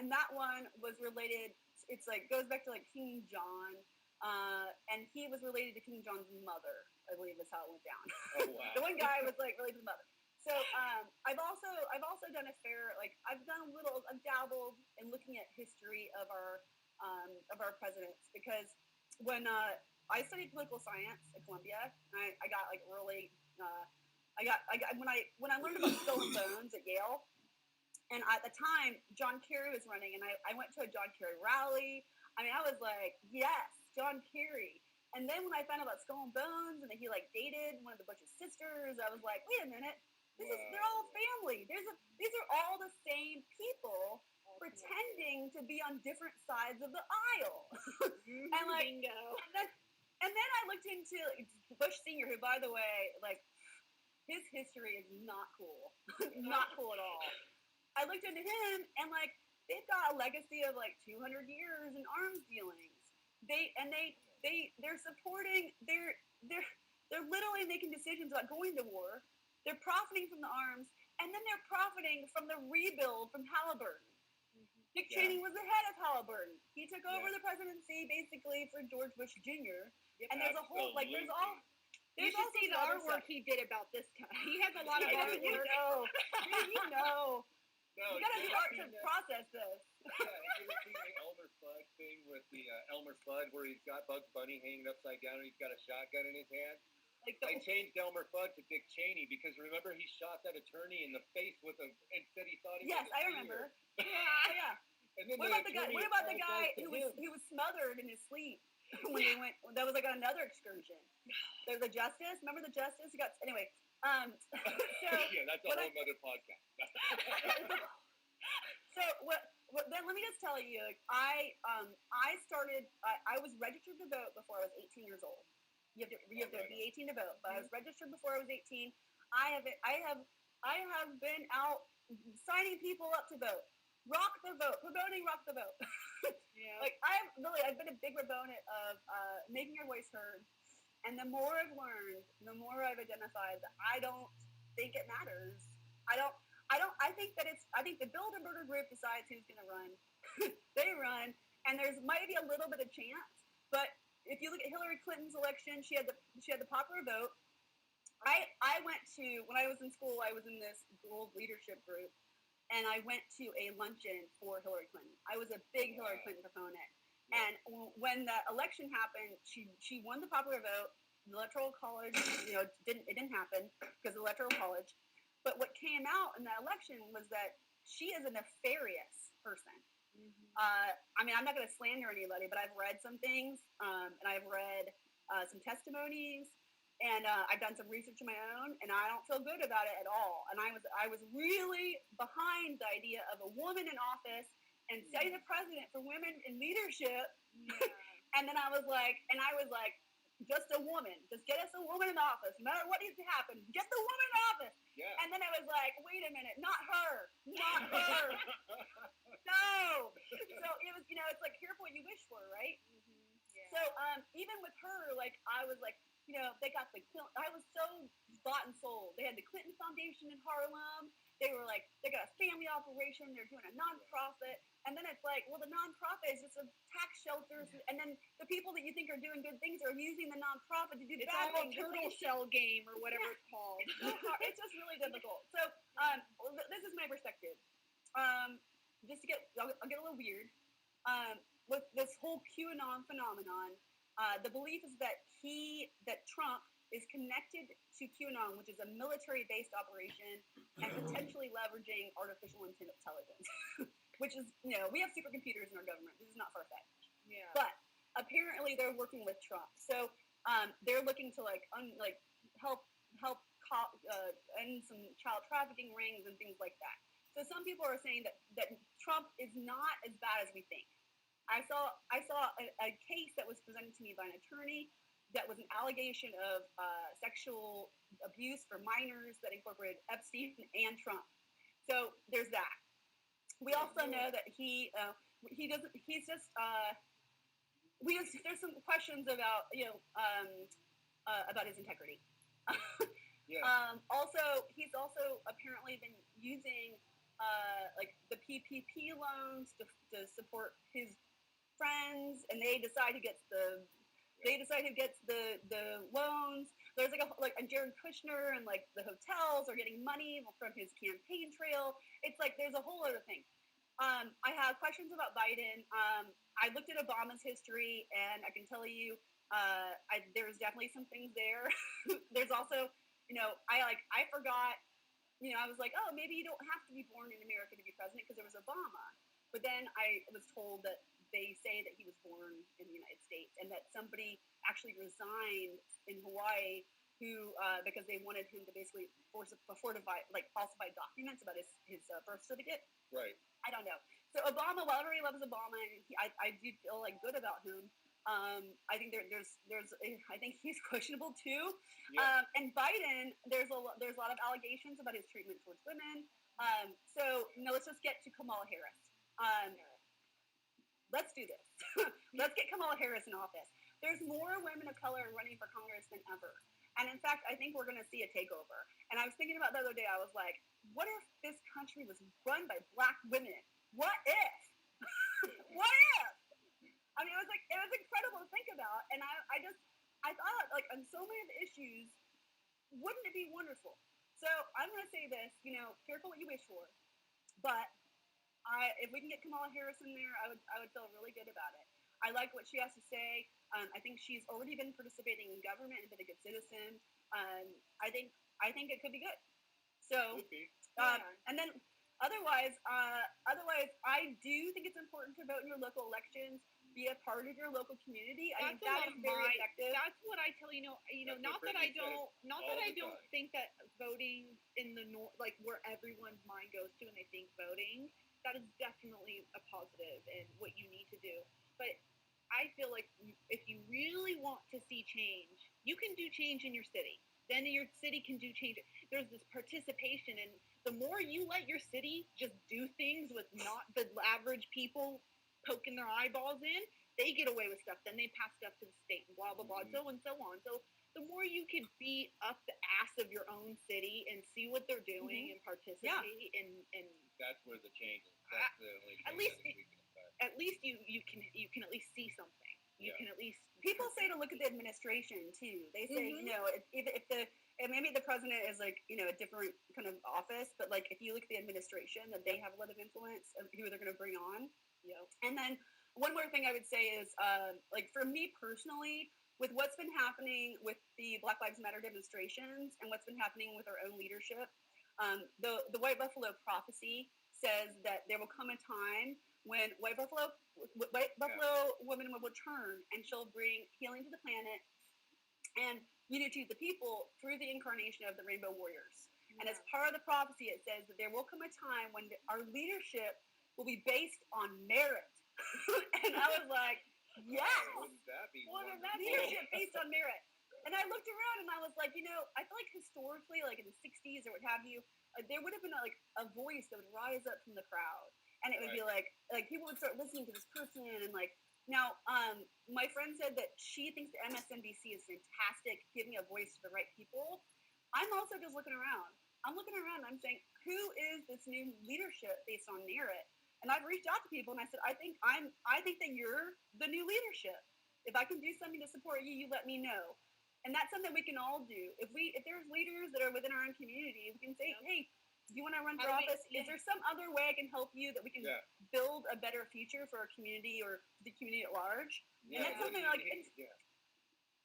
and that one was related. It's like goes back to like King John, and he was related to King John's mother. I believe is how it went down. Oh wow! The one guy was like related to the mother. So I've also done I've dabbled in looking at history of our presidents, because when I studied political science at Columbia, I got like really when I learned about Skull and Bones at Yale, and at the time John Kerry was running, and I went to a John Kerry rally. I mean, I was like, yes, John Kerry. And then when I found out about Skull and Bones and that he like dated one of the Bush's sisters, I was like, wait a minute. They're all family. These are all the same people pretending to be on different sides of the aisle. And like, bingo. And then I looked into Bush Senior, who, by the way, like his history is not cool, not cool at all. I looked into him, and like they've got a legacy of like 200 years in arms dealings. They're supporting. They're literally making decisions about going to war. They're profiting from the arms, and then they're profiting from the rebuild from Halliburton. Dick Cheney was the head of Halliburton. He took over the presidency basically for George Bush Jr. And there's a whole like there's all. You should see the artwork he did about this time. He has a lot of artwork. You know. No, You gotta do art to process this. Yeah, have you ever seen the Elmer Fudd thing with the Elmer Fudd where he's got Bugs Bunny hanging upside down and he's got a shotgun in his hand? Like I changed Elmer Fudd to Dick Cheney because remember he shot that attorney in the face with a and said he thought he was I remember. Yeah. And then What about the guy who was smothered in his sleep when they went? That was like another excursion. There's the Justice. Remember the Justice? He got anyway. So yeah, that's a whole other podcast. So then let me just tell you, like, I started. I was registered to vote before I was 18 years old. You have to be 18 to vote. But I was registered before I was 18. I have been out signing people up to vote. Rock the vote. Promoting rock the vote. Yeah. Like I've been a big proponent of making your voice heard. And the more I've learned, the more I've identified that I don't think it matters. I think the Build a Murder group decides who's going to run. They run, and there's might be a little bit of chance. But if you look at Hillary Clinton's election, she had the popular vote. I went to, when I was in school, I was in this gold leadership group, and I went to a luncheon for Hillary Clinton. I was a big Hillary Clinton proponent. And when the election happened, she won the popular vote. The Electoral College, didn't happen because of the Electoral College. But what came out in that election was that she is a nefarious person. Mm-hmm. I mean, I'm not going to slander anybody, but I've read some things, and I've read some testimonies, and I've done some research of my own, and I don't feel good about it at all. And I was really behind the idea of a woman in office and setting the precedent for women in leadership. Yeah. And then I was like, just a woman. Just get us a woman in office. No matter what needs to happen, get the woman in office. Yeah. And then I was like, wait a minute, not her. Not her. No. So it was, it's like careful what you wish for, right? Mm-hmm. Yeah. So even with her, like I was like, they got I was so bought and sold. They had the Clinton Foundation in Harlem. They were like, they got a family operation. They're doing a nonprofit. And then it's like, well, the nonprofit is just a tax shelters. And then the people that you think are doing good things are using the nonprofit to do bad things. It's a turtle shell game or whatever it's called. It's just really difficult. So this is my perspective. Just to I'll get a little weird. With this whole QAnon phenomenon, the belief is that Trump is connected to QAnon, which is a military-based operation and potentially leveraging artificial intelligence, which is, we have supercomputers in our government. This is not far-fetched. Yeah. But apparently they're working with Trump. So they're looking to help end some child trafficking rings and things like that. So some people are saying that Trump is not as bad as we think. I saw a case that was presented to me by an attorney that was an allegation of sexual abuse for minors that incorporated Epstein and Trump. So there's that. We also know that there's some questions about about his integrity. He's also apparently been using the PPP loans to support his friends, and they decide who gets the loans. There's like a Jared Kushner, and like the hotels are getting money from his campaign trail. It's like there's a whole other thing. I have questions about Biden. I looked at Obama's history, and I can tell you, there's definitely some things there. There's also, I forgot. I was like, oh, maybe you don't have to be born in America to be president because there was Obama. But then I was told that they say that he was born in the United States and that somebody actually resigned in Hawaii because they wanted him to basically falsify documents about his birth certificate. Right. I don't know. So Obama, while everybody loves Obama, and I do feel good about him. I think I think he's questionable too. Yeah. And Biden, there's a lot of allegations about his treatment towards women. So let's just get to Kamala Harris. Let's do this. Let's get Kamala Harris in office. There's more women of color running for Congress than ever. And in fact, I think we're going to see a takeover. And I was thinking about the other day, I was like, what if this country was run by Black women? What if? What if? I mean, it was incredible to think about. And I thought, like, on so many of the issues, wouldn't it be wonderful? So I'm going to say this, careful what you wish for. But if we can get Kamala Harris in there, I would feel really good about it. I like what she has to say. I think she's already been participating in government and been a good citizen. I think it could be good. So, and then otherwise, I do think it's important to vote in your local elections. Be a part of your local community. I think that is very effective. That's what I tell not that I don't think that voting in the like where everyone's mind goes to and they think voting, that is definitely a positive and what you need to do. But I feel like if you really want to see change, you can do change in your city. Then your city can do change. There's this participation, and the more you let your city just do things with not the average people poking their eyeballs in, they get away with stuff. Then they pass stuff to the state, and blah, blah, blah, so and so on. So the more you can beat up the ass of your own city and see what they're doing and participate and that's where the change is. That's the only thing at least we can affect. At least you can at least see something. You can at least people say to look at the administration too. They say if maybe the president is like a different kind of office, but like if you look at the administration, that they have a lot of influence of who they're going to bring on. And then one more thing I would say is like for me personally, with what's been happening with the Black Lives Matter demonstrations and what's been happening with our own leadership, the White Buffalo prophecy says that there will come a time when White Buffalo woman will return, and she'll bring healing to the planet and unity to the people through the incarnation of the Rainbow Warriors. And as part of the prophecy, it says that there will come a time when our leadership will be based on merit. And I was like, yes! Wouldn't that be leadership based on merit. And I looked around and I was like, I feel like historically, like in the 60s or what have you, there would have been like a voice that would rise up from the crowd. And it would be like people would start listening to this person. And like, now, my friend said that she thinks the MSNBC is fantastic, giving a voice to the right people. I'm also just looking around. I'm looking around and I'm saying, who is this new leadership based on merit? And I've reached out to people and I said, I think that you're the new leadership. If I can do something to support you, you let me know. And that's something we can all do. If there's leaders that are within our own community, we can say, hey, do you want to run for office? Is there some other way I can help you that we can build a better future for our community or the community at large? And that's something like it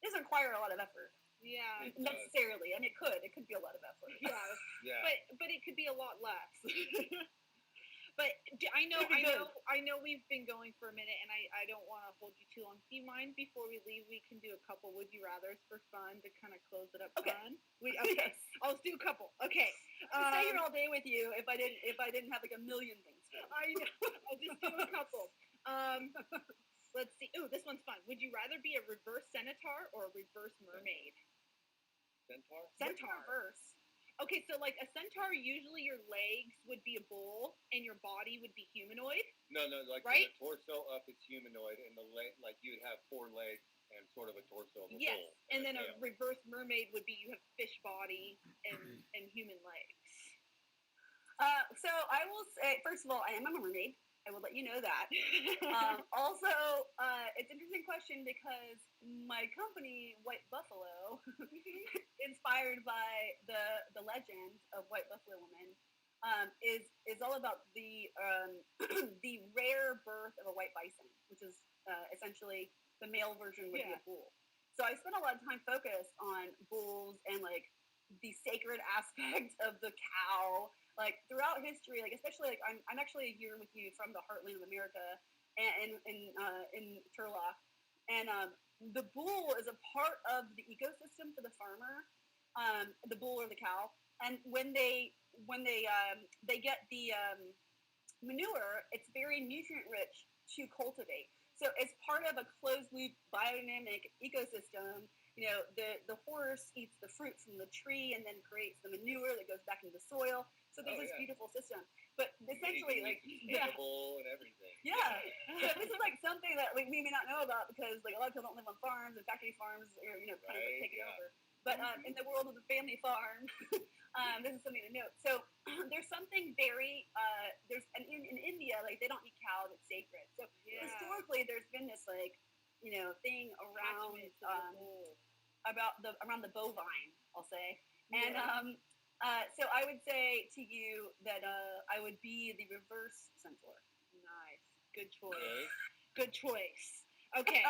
doesn't require a lot of effort. Yeah, necessarily. I mean, it could be a lot of effort. Yeah. But it could be a lot less. But I know we've been going for a minute, and I don't want to hold you too long. Do you mind before we leave, we can do a couple would you rathers for fun to kind of close it up fun? Okay. I'll do a couple. Okay. I'll stay here all day with you if I didn't have like a million things. I know. I'll just do a couple. Let's see. Ooh, this one's fun. Would you rather be a reverse centaur or a reverse mermaid? Centaur? Reverse. Okay, so like a centaur, usually your legs would be a bull and your body would be humanoid. No, like right? The torso up is humanoid, and the leg, like you'd have 4 legs and sort of a torso of a yes, bull. And then a reverse mermaid would be you have fish body and human legs. So I will say, first of all, I am a mermaid. I will let you know that. Also, it's an interesting question because my company, White Buffalo, inspired by the legend of White Buffalo woman, is all about the the rare birth of a white bison, which is essentially the male version would be a bull. So I spent a lot of time focused on bulls and like the sacred aspect of the cow. Like throughout history, like especially like I'm actually here with you from the heartland of America, and in Turlock, and the bull is a part of the ecosystem for the farmer, the bull or the cow, and when they get the manure, it's very nutrient rich to cultivate. So as part of a closed loop biodynamic ecosystem, the horse eats the fruit from the tree and then creates the manure that goes back into the soil. So there's Oh, this yeah. beautiful system. But essentially, like, yeah, Edible and everything. yeah. This is like something that like, we may not know about because like a lot of people don't live on farms and factory farms are, you know, kind of Right, taken yeah. over. But in the world of the family farm, this is something to note. So there's something very in India, like they don't eat cows; it's sacred. So historically, there's been this like, you know, thing around around the bovine, I'll say, and so I would say to you that I would be the reverse centaur. Nice. Good choice. Okay. Good choice. Okay.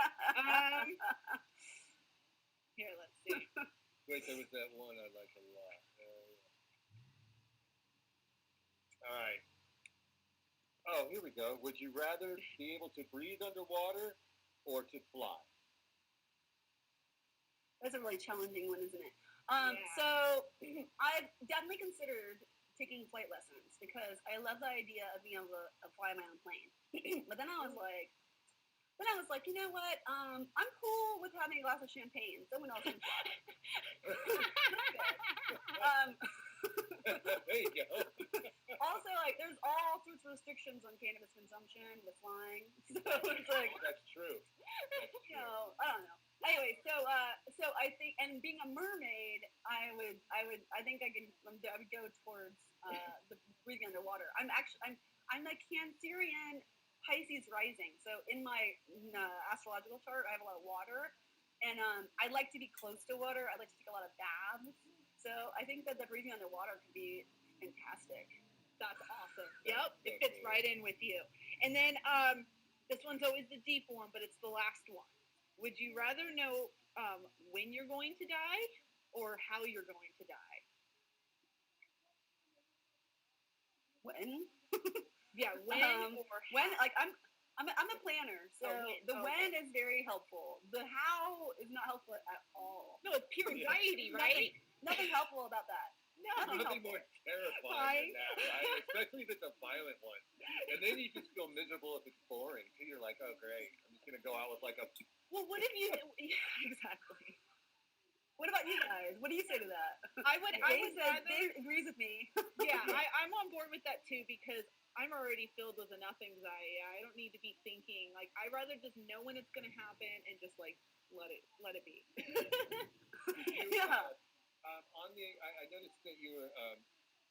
Here, let's see. Wait, there was that one I like a lot. All right. Oh, here we go. Would you rather be able to breathe underwater or to fly? That's a really challenging one, isn't it? Yeah. So I've definitely considered taking flight lessons because I love the idea of being able to fly my own plane. But then I was like, you know what? I'm cool with having a glass of champagne. Someone else can fly. There you go. Also, like, there's all sorts of restrictions on cannabis consumption with flying. So it's like, That's true. you know, I don't know. Anyway, so I think, and being a mermaid, I would go towards the breathing underwater. I'm like Cancerian Pisces rising. So in my astrological chart, I have a lot of water, and I like to be close to water. I like to take a lot of baths. So I think that the breathing underwater could be fantastic. That's awesome. Yep, it fits right in with you. And then this one's always the deep one, but it's the last one. Would you rather know when you're going to die or how you're going to die? When? Yeah, when or how? When? Like I'm a planner, so the Okay. when is very helpful. The how is not helpful at all. No, it's pure anxiety, right? Nothing helpful about that. No. Nothing more terrifying than that, right? Especially if it's a violent one. And then you just feel miserable if it's boring, too. You're like, oh, great. I'm just going to go out with like a... Well, what if you... Exactly. What about you guys? What do you say to that? I would rather... Dave agrees with me. Yeah, I'm on board with that, too, because I'm already filled with enough anxiety. I don't need to be thinking. Like, I'd rather just know when it's going to happen and just, like, let it be. Yeah. I noticed that you were,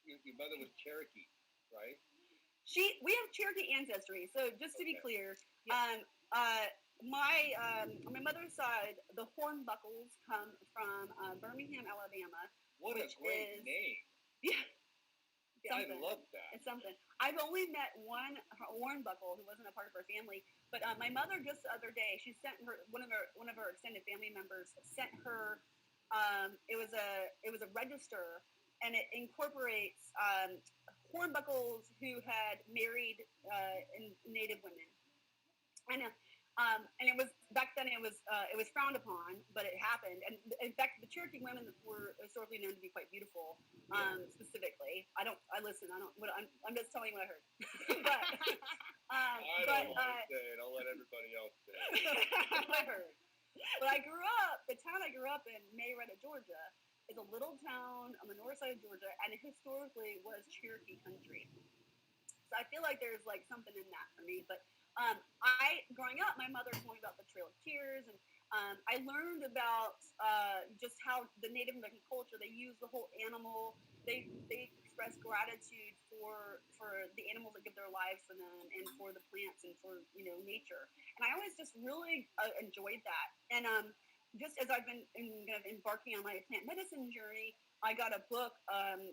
your mother was Cherokee, right? We have Cherokee ancestry, so just to be clear, Yeah. my mother's side, the Hornbuckles come from Birmingham, Alabama. What a great name. Yeah. I love that. It's something. I've only met one Hornbuckle who wasn't a part of her family, but my mother just the other day, she sent her one of her extended family members sent her. It was a register, and it incorporates Hornbuckles who had married Native women, and it was back then it was frowned upon, but it happened. And in fact, the Cherokee women were historically known to be quite beautiful. Specifically, I'm just telling you what I heard. I don't want to say it. I'll let everybody else say it. I heard. But the town I grew up in, Marietta, Georgia, is a little town on the north side of Georgia, and it historically was Cherokee country. So I feel like there's like something in that for me. But growing up, my mother told me about the Trail of Tears, and I learned about just how the Native American culture, they use the whole animal. They express gratitude for the animals that give their lives for them, and for the plants, and for nature. And I always just really enjoyed that. And just as I've been kind of embarking on my plant medicine journey, I got a book,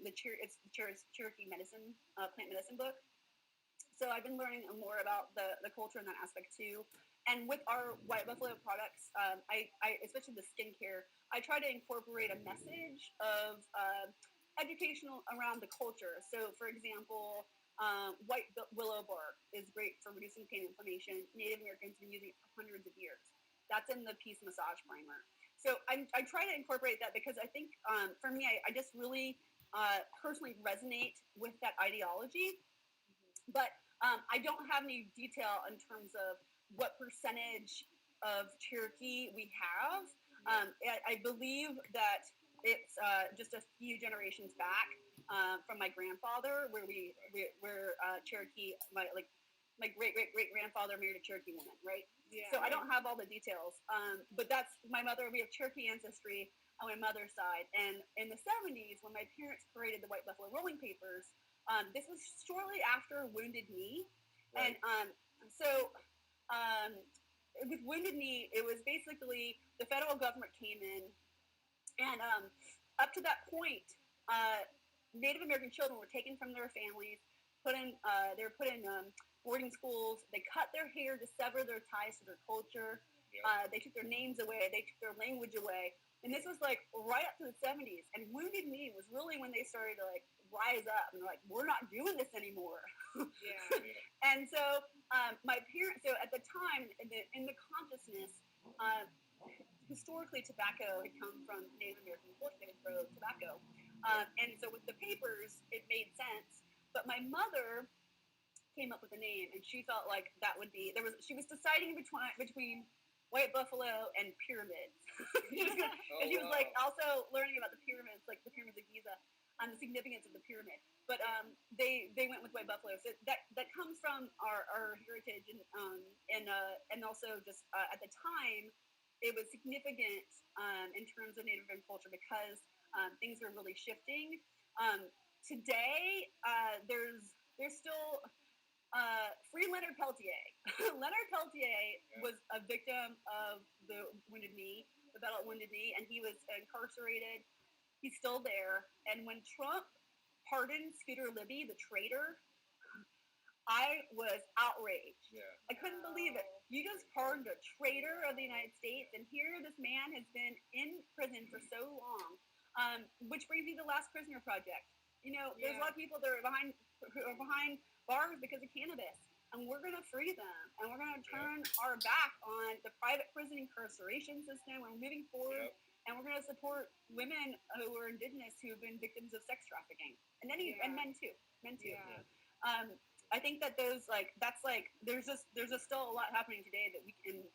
it's the Cherokee medicine, plant medicine book. So I've been learning more about the culture in that aspect too. And with our White Buffalo products, I especially the skincare, I try to incorporate a message of educational around the culture. So, for example, white willow bark is great for reducing pain and inflammation. Native Americans have been using it for hundreds of years. That's in the Peace Massage Primer. So I try to incorporate that because I think for me, I just really personally resonate with that ideology. But I don't have any detail in terms of what percentage of Cherokee we have. I believe that it's just a few generations back from my grandfather, where we're Cherokee. My great grandfather married a Cherokee woman, right? Yeah. So I don't have all the details, but that's my mother. We have Cherokee ancestry on my mother's side, and in the 70s, when my parents created the White Buffalo Rolling Papers, this was shortly after Wounded Knee, Right. and so with Wounded Knee, it was basically the federal government came in, and up to that point, Native American children were taken from their families, they were put in boarding schools. They cut their hair to sever their ties to their culture. Yeah. They took their names away. They took their language away. And this was like right up to the 70s. And Wounded Knee was really when they started to like rise up and they're like, we're not doing this anymore. Yeah. And so my parents, so at the time, in the consciousness, historically tobacco had come from Native American culture. They would grow tobacco. And so with the papers, it made sense. But my mother came up with a name, and she felt like that would be she was deciding between White Buffalo and pyramids. She was like also learning about the pyramids, like the pyramids of Giza, the significance of the pyramid. But they went with White Buffalo, so that comes from our heritage, and also just at the time it was significant in terms of Native American culture because things are really shifting. Today there's still free Leonard Peltier. Leonard Peltier was a victim of the Battle at Wounded Knee, and he was incarcerated. He's still there. And when Trump pardoned Scooter Libby, the traitor, I was outraged. Yeah. I couldn't believe it. You just pardoned a traitor of the United States, and here this man has been in prison for so long. Which brings me to the Last Prisoner Project. You know, there's a lot of people that are behind bars because of cannabis, and we're going to free them, and we're going to turn our back on the private prison incarceration system. We're moving forward, and we're going to support women who are indigenous who have been victims of sex trafficking, and men too. Yeah. I think that there's just still a lot happening today that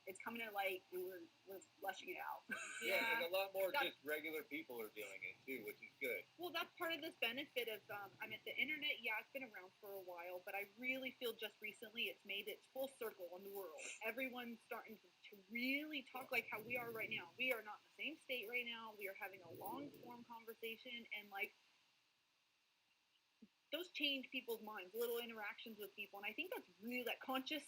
it's coming to light, and we're fleshing it out. Yeah, and a lot more just regular people are doing it too, which is good. Well, that's part of this benefit of, the internet, it's been around for a while, but I really feel just recently it's made its full circle in the world. Everyone's starting to really talk like how we are right now. We are not in the same state right now. We are having a long-form conversation, and, like, those change people's minds, little interactions with people. And I think that's really that conscious,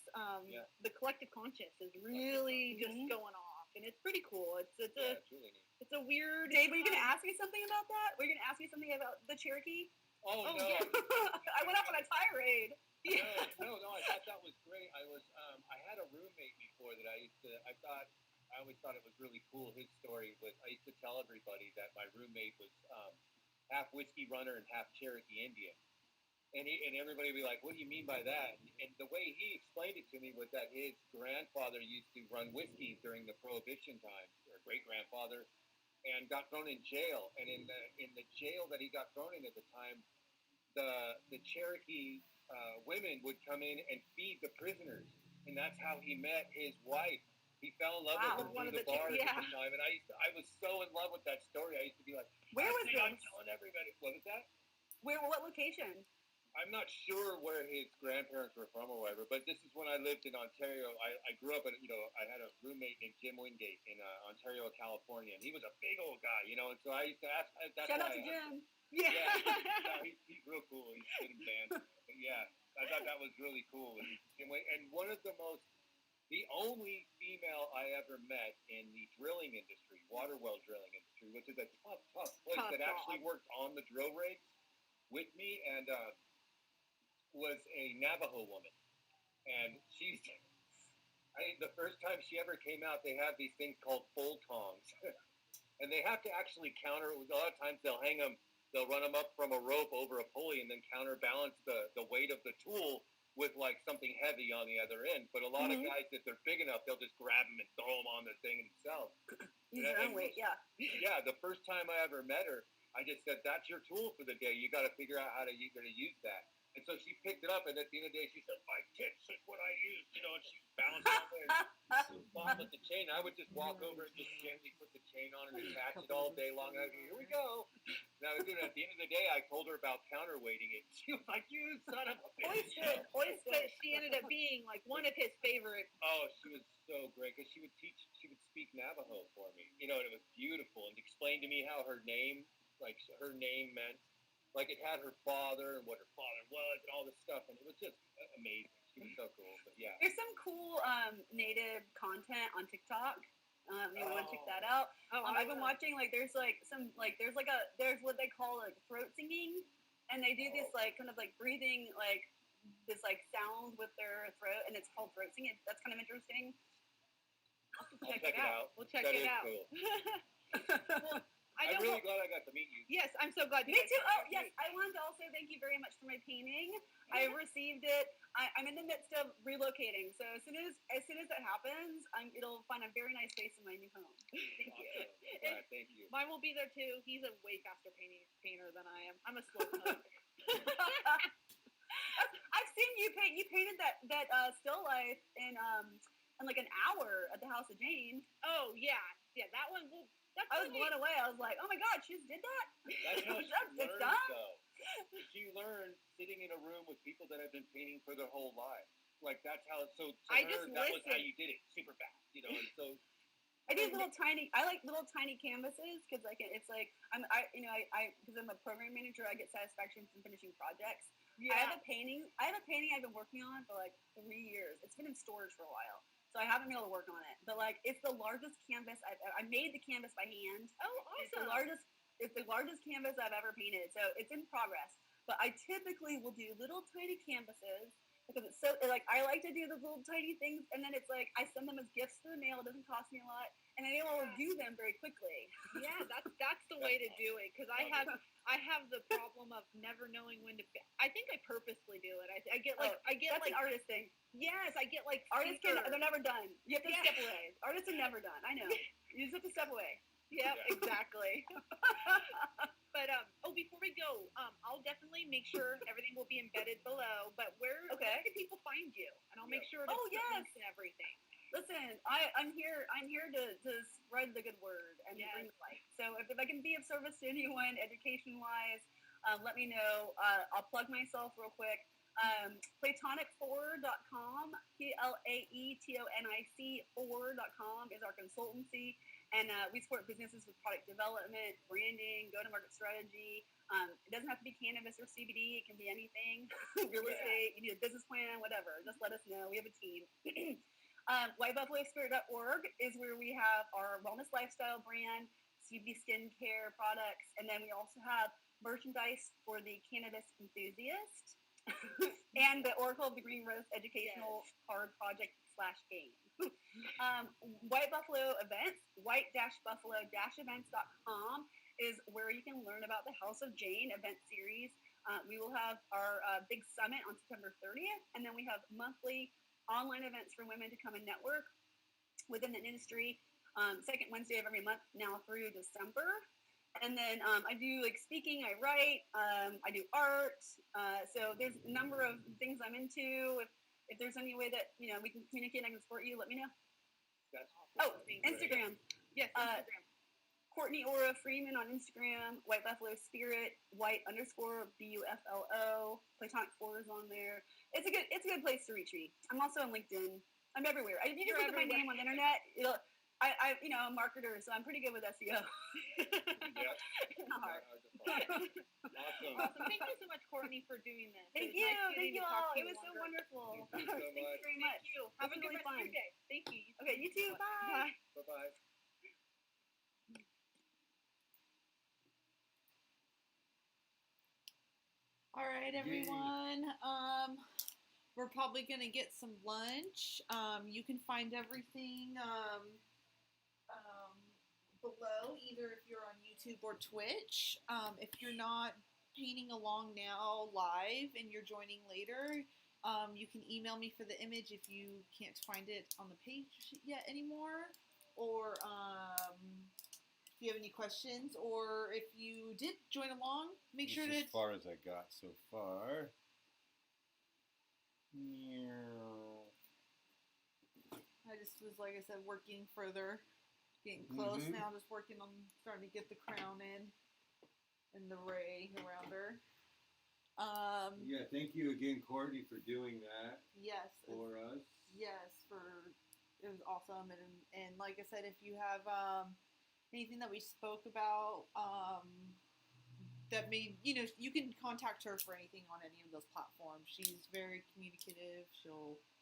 the collective conscious is really just going off. And it's pretty cool. It's really neat. It's a weird. Dave, were you going to ask me something about that? Were you going to ask me something about the Cherokee? Oh no. Yeah. I went off on a tirade. No, I thought that was great. I had a roommate before that I always thought it was really cool. His story was, I used to tell everybody that my roommate was half whiskey runner and half Cherokee Indian. And everybody would be like, what do you mean by that? And the way he explained it to me was that his grandfather used to run whiskeys during the Prohibition times, or great-grandfather, and got thrown in jail. And in the jail that he got thrown in at the time, the Cherokee women would come in and feed the prisoners. And that's how he met his wife. He fell in love with her through the bars at the time. And I was so in love with that story. I used to be like, where was this? I'm telling everybody. What is that? What location? I'm not sure where his grandparents were from or whatever, but this is when I lived in Ontario. I grew up I had a roommate named Jim Wingate in Ontario, California, and he was a big old guy, and so I used to ask. Shout out to Jim. Yeah, he's real cool. He's good in band. But yeah, I thought that was really cool. And one of the only female I ever met in the drilling industry, water well drilling industry, which is a tough place that actually worked on the drill rigs with me, and was a Navajo woman. And the first time she ever came out, they have these things called full tongs. And they have to actually counter, a lot of times they'll run them up from a rope over a pulley and then counterbalance the weight of the tool with like something heavy on the other end. But a lot of guys, if they're big enough, they'll just grab them and throw them on the thing themselves. Use their own weight, yeah. Yeah, the first time I ever met her, I just said, that's your tool for the day. You got to figure out how you're going to use that. And so she picked it up, and at the end of the day, she said, "My tits is what I use," and she bounced on it and fought with the chain. I would just walk over and just gently put the chain on and attach it all day long. And I'd go, "Here we go." Now, at the end of the day, I told her about counterweighting it. She was like, "You son of a bitch." But she ended up being like one of his favorite. Oh, she was so great because she would speak Navajo for me, and it was beautiful, and explain to me how her name meant. Like, it had her father and what her father was and all this stuff, and it was just amazing. She was so cool. But yeah. There's some cool native content on TikTok. You want to check that out. I've been watching there's what they call throat singing, and they do this kind of breathing this sound with their throat, and it's called throat singing. That's kind of interesting. We'll check it out. That is cool. Well, I'm really glad I got to meet you. Yes, I'm so glad. Me too. Oh, yes. I wanted to also thank you very much for my painting. I received it. I'm in the midst of relocating, so as soon as that happens, it'll find a very nice space in my new home. Thank you. Yeah, thank you. Mine will be there too. He's a way faster painter than I am. I'm a slow cook. I've seen you paint. You painted that still life in like an hour at the House of Jane. Oh yeah, that one. I was blown away. I was like, oh my god, she just did that? That's how she It's learns, done? though. She learned sitting in a room with people that have been painting for their whole lives. Like, that's how. So to I her, just that was how listened. you did it, super fast. And so. I do little tiny. I like little tiny canvases because it's like because I'm a program manager. I get satisfaction from finishing projects. Yeah. I have a painting I've been working on for 3 years. It's been in storage for a while, so I haven't been able to work on it. But it's the largest canvas I made the canvas by hand. Oh, awesome. It's the largest canvas I've ever painted. So it's in progress. But I typically will do little tiny canvases because it's so I like to do the little tiny things, and then it's I send them as gifts to the mail. It doesn't cost me a lot, and I'm able to do them very quickly. Yeah, that's the way to do it because I have the problem of never knowing when to. I think I purposely do it. I get that's an artist thing. Yes, I get Artists they're never done. You have to Yeah. step away. Artists are never done. I know. You just have to step away. Yeah, exactly. But before we go, I'll definitely make sure everything will be embedded below. But where can people find you? And I'll make sure to put links and everything. Listen, I'm here to spread the good word and bring light. So if I can be of service to anyone, education wise, let me know. I'll plug myself real quick. Platonic4.com, Plaetonic4.com is our consultancy. And we support businesses with product development, branding, go-to-market strategy. It doesn't have to be cannabis or CBD. It can be anything. Real estate, you need a business plan, whatever. Just let us know. We have a team. WhiteBuffaloSpirit.org is where we have our wellness lifestyle brand, CBD skincare products, and then we also have merchandise for the cannabis enthusiast and the Oracle of the Green Rose educational card project /game. White Buffalo Events, white-buffalo-events.com is where you can learn about the House of Jane event series. We will have our big summit on September 30th, and then we have monthly online events for women to come and network within the industry, second Wednesday of every month now through December. And then I do speaking, I write, I do art. So there's a number of things I'm into. If there's any way that we can communicate and I can support you, let me know. Instagram. Yes, Instagram. Courtney Aura Freeman on Instagram. White Buffalo Spirit. White_BUFLO. Platonic 4 is on there. It's a good place to reach me. I'm also on LinkedIn. I'm everywhere. If you just look at my name on the internet, I'm a marketer, so I'm pretty good with SEO. Yeah. Not hard. Awesome. Thank you so much, Courtney, for doing this. Thank you. Thank you all. It was so wonderful. Thank you so Thank you much. very much. Thank you. Have a good really rest of fun. your day. Thank you. Okay, you too. Bye. Bye-bye. All right, everyone. We're probably going to get some lunch. You can find everything below, either if you're on YouTube or Twitch. If you're not painting along now live and you're joining later, you can email me for the image if you can't find it on the page yet anymore. Or if you have any questions, or if you did join along, make sure to... as far as I got so far. I just was, like I said, working further, getting close Mhm. now, just working on starting to get the crown in and the ray around her. Yeah, thank you again, Courtney, for doing that Yes. for us. Yes, it was awesome, and like I said, if you have anything that we spoke about that made you can contact her for anything on any of those platforms. She's very communicative.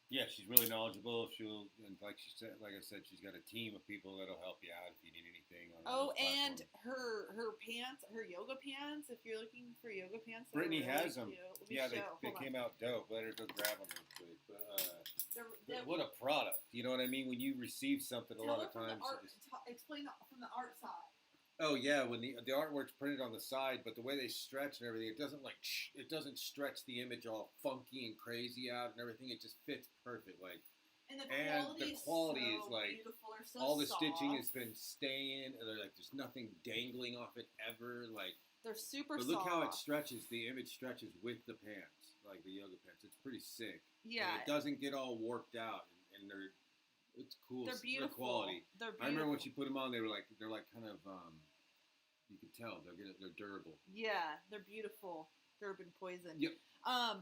Yeah, she's really knowledgeable. And like I said, she's got a team of people that'll help you out if you need anything on Oh, those and platforms. her pants, her yoga pants. If you're looking for yoga pants, they're Brittany really has them. cute. Let me Yeah, show. they Hold on. came out dope. Let her go grab them real quick. But They're, what a product! You know what I mean? When you receive something, a tell lot her of from the times art, you just explain from the art side. oh yeah, when the artwork's printed on the side, but the way they stretch and everything, it doesn't stretch the image all funky and crazy out and everything. It just fits perfect. Like And the quality is is so like beautiful. They're so all the soft. stitching has been staying. And they're like there's nothing dangling off it ever. Like They're super but soft. look how it stretches. The image stretches with the pants, like the yoga pants. It's pretty sick. Yeah. And it doesn't get all warped out, and it's cool. They're beautiful. The quality. They're beautiful. I remember when she put them on, they're like kind of you can tell they're durable. Yeah, they're beautiful. Durban poison. Yep.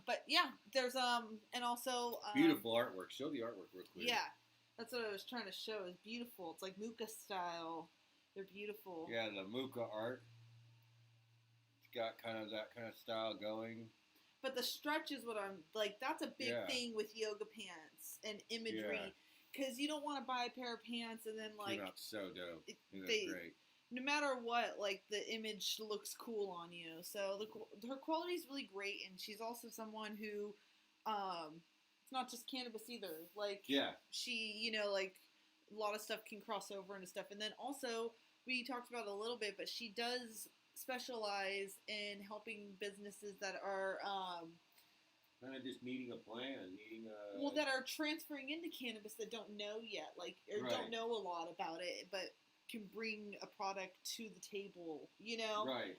But yeah, there's and also Beautiful artwork. Show the artwork real quick. Yeah, that's what I was trying to show. It's beautiful. It's like Muka style. They're beautiful. Yeah, the Muka art. It's got kind of that kind of style going. But the stretch is what I'm like. That's a big Yeah. thing with yoga pants and imagery, because you don't want to buy a pair of pants and then like Came out so dope. That's they- great. no matter what, like the image looks cool on you. So her quality is really great, and she's also someone who, it's not just cannabis either. Like Yeah. she, like a lot of stuff can cross over into stuff, and then also we talked about it a little bit, but she does specialize in helping businesses that are Kind of just needing a plan, that are transferring into cannabis that don't know yet, like or Right. don't know a lot about it, but can bring a product to the table, Right.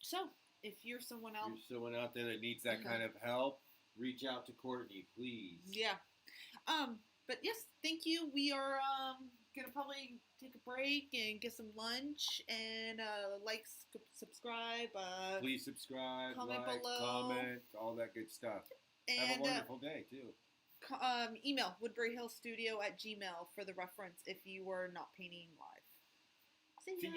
So if you're someone If else, you're someone out there that needs that kind of help, reach out to Courtney, please. yeah. But yes, thank you. We are gonna probably take a break and get some lunch and subscribe. Please subscribe, comment like, below. comment, all that good stuff. Have And a wonderful day too. email woodburyhillstudio@gmail.com for the reference if you were not painting live. See ya.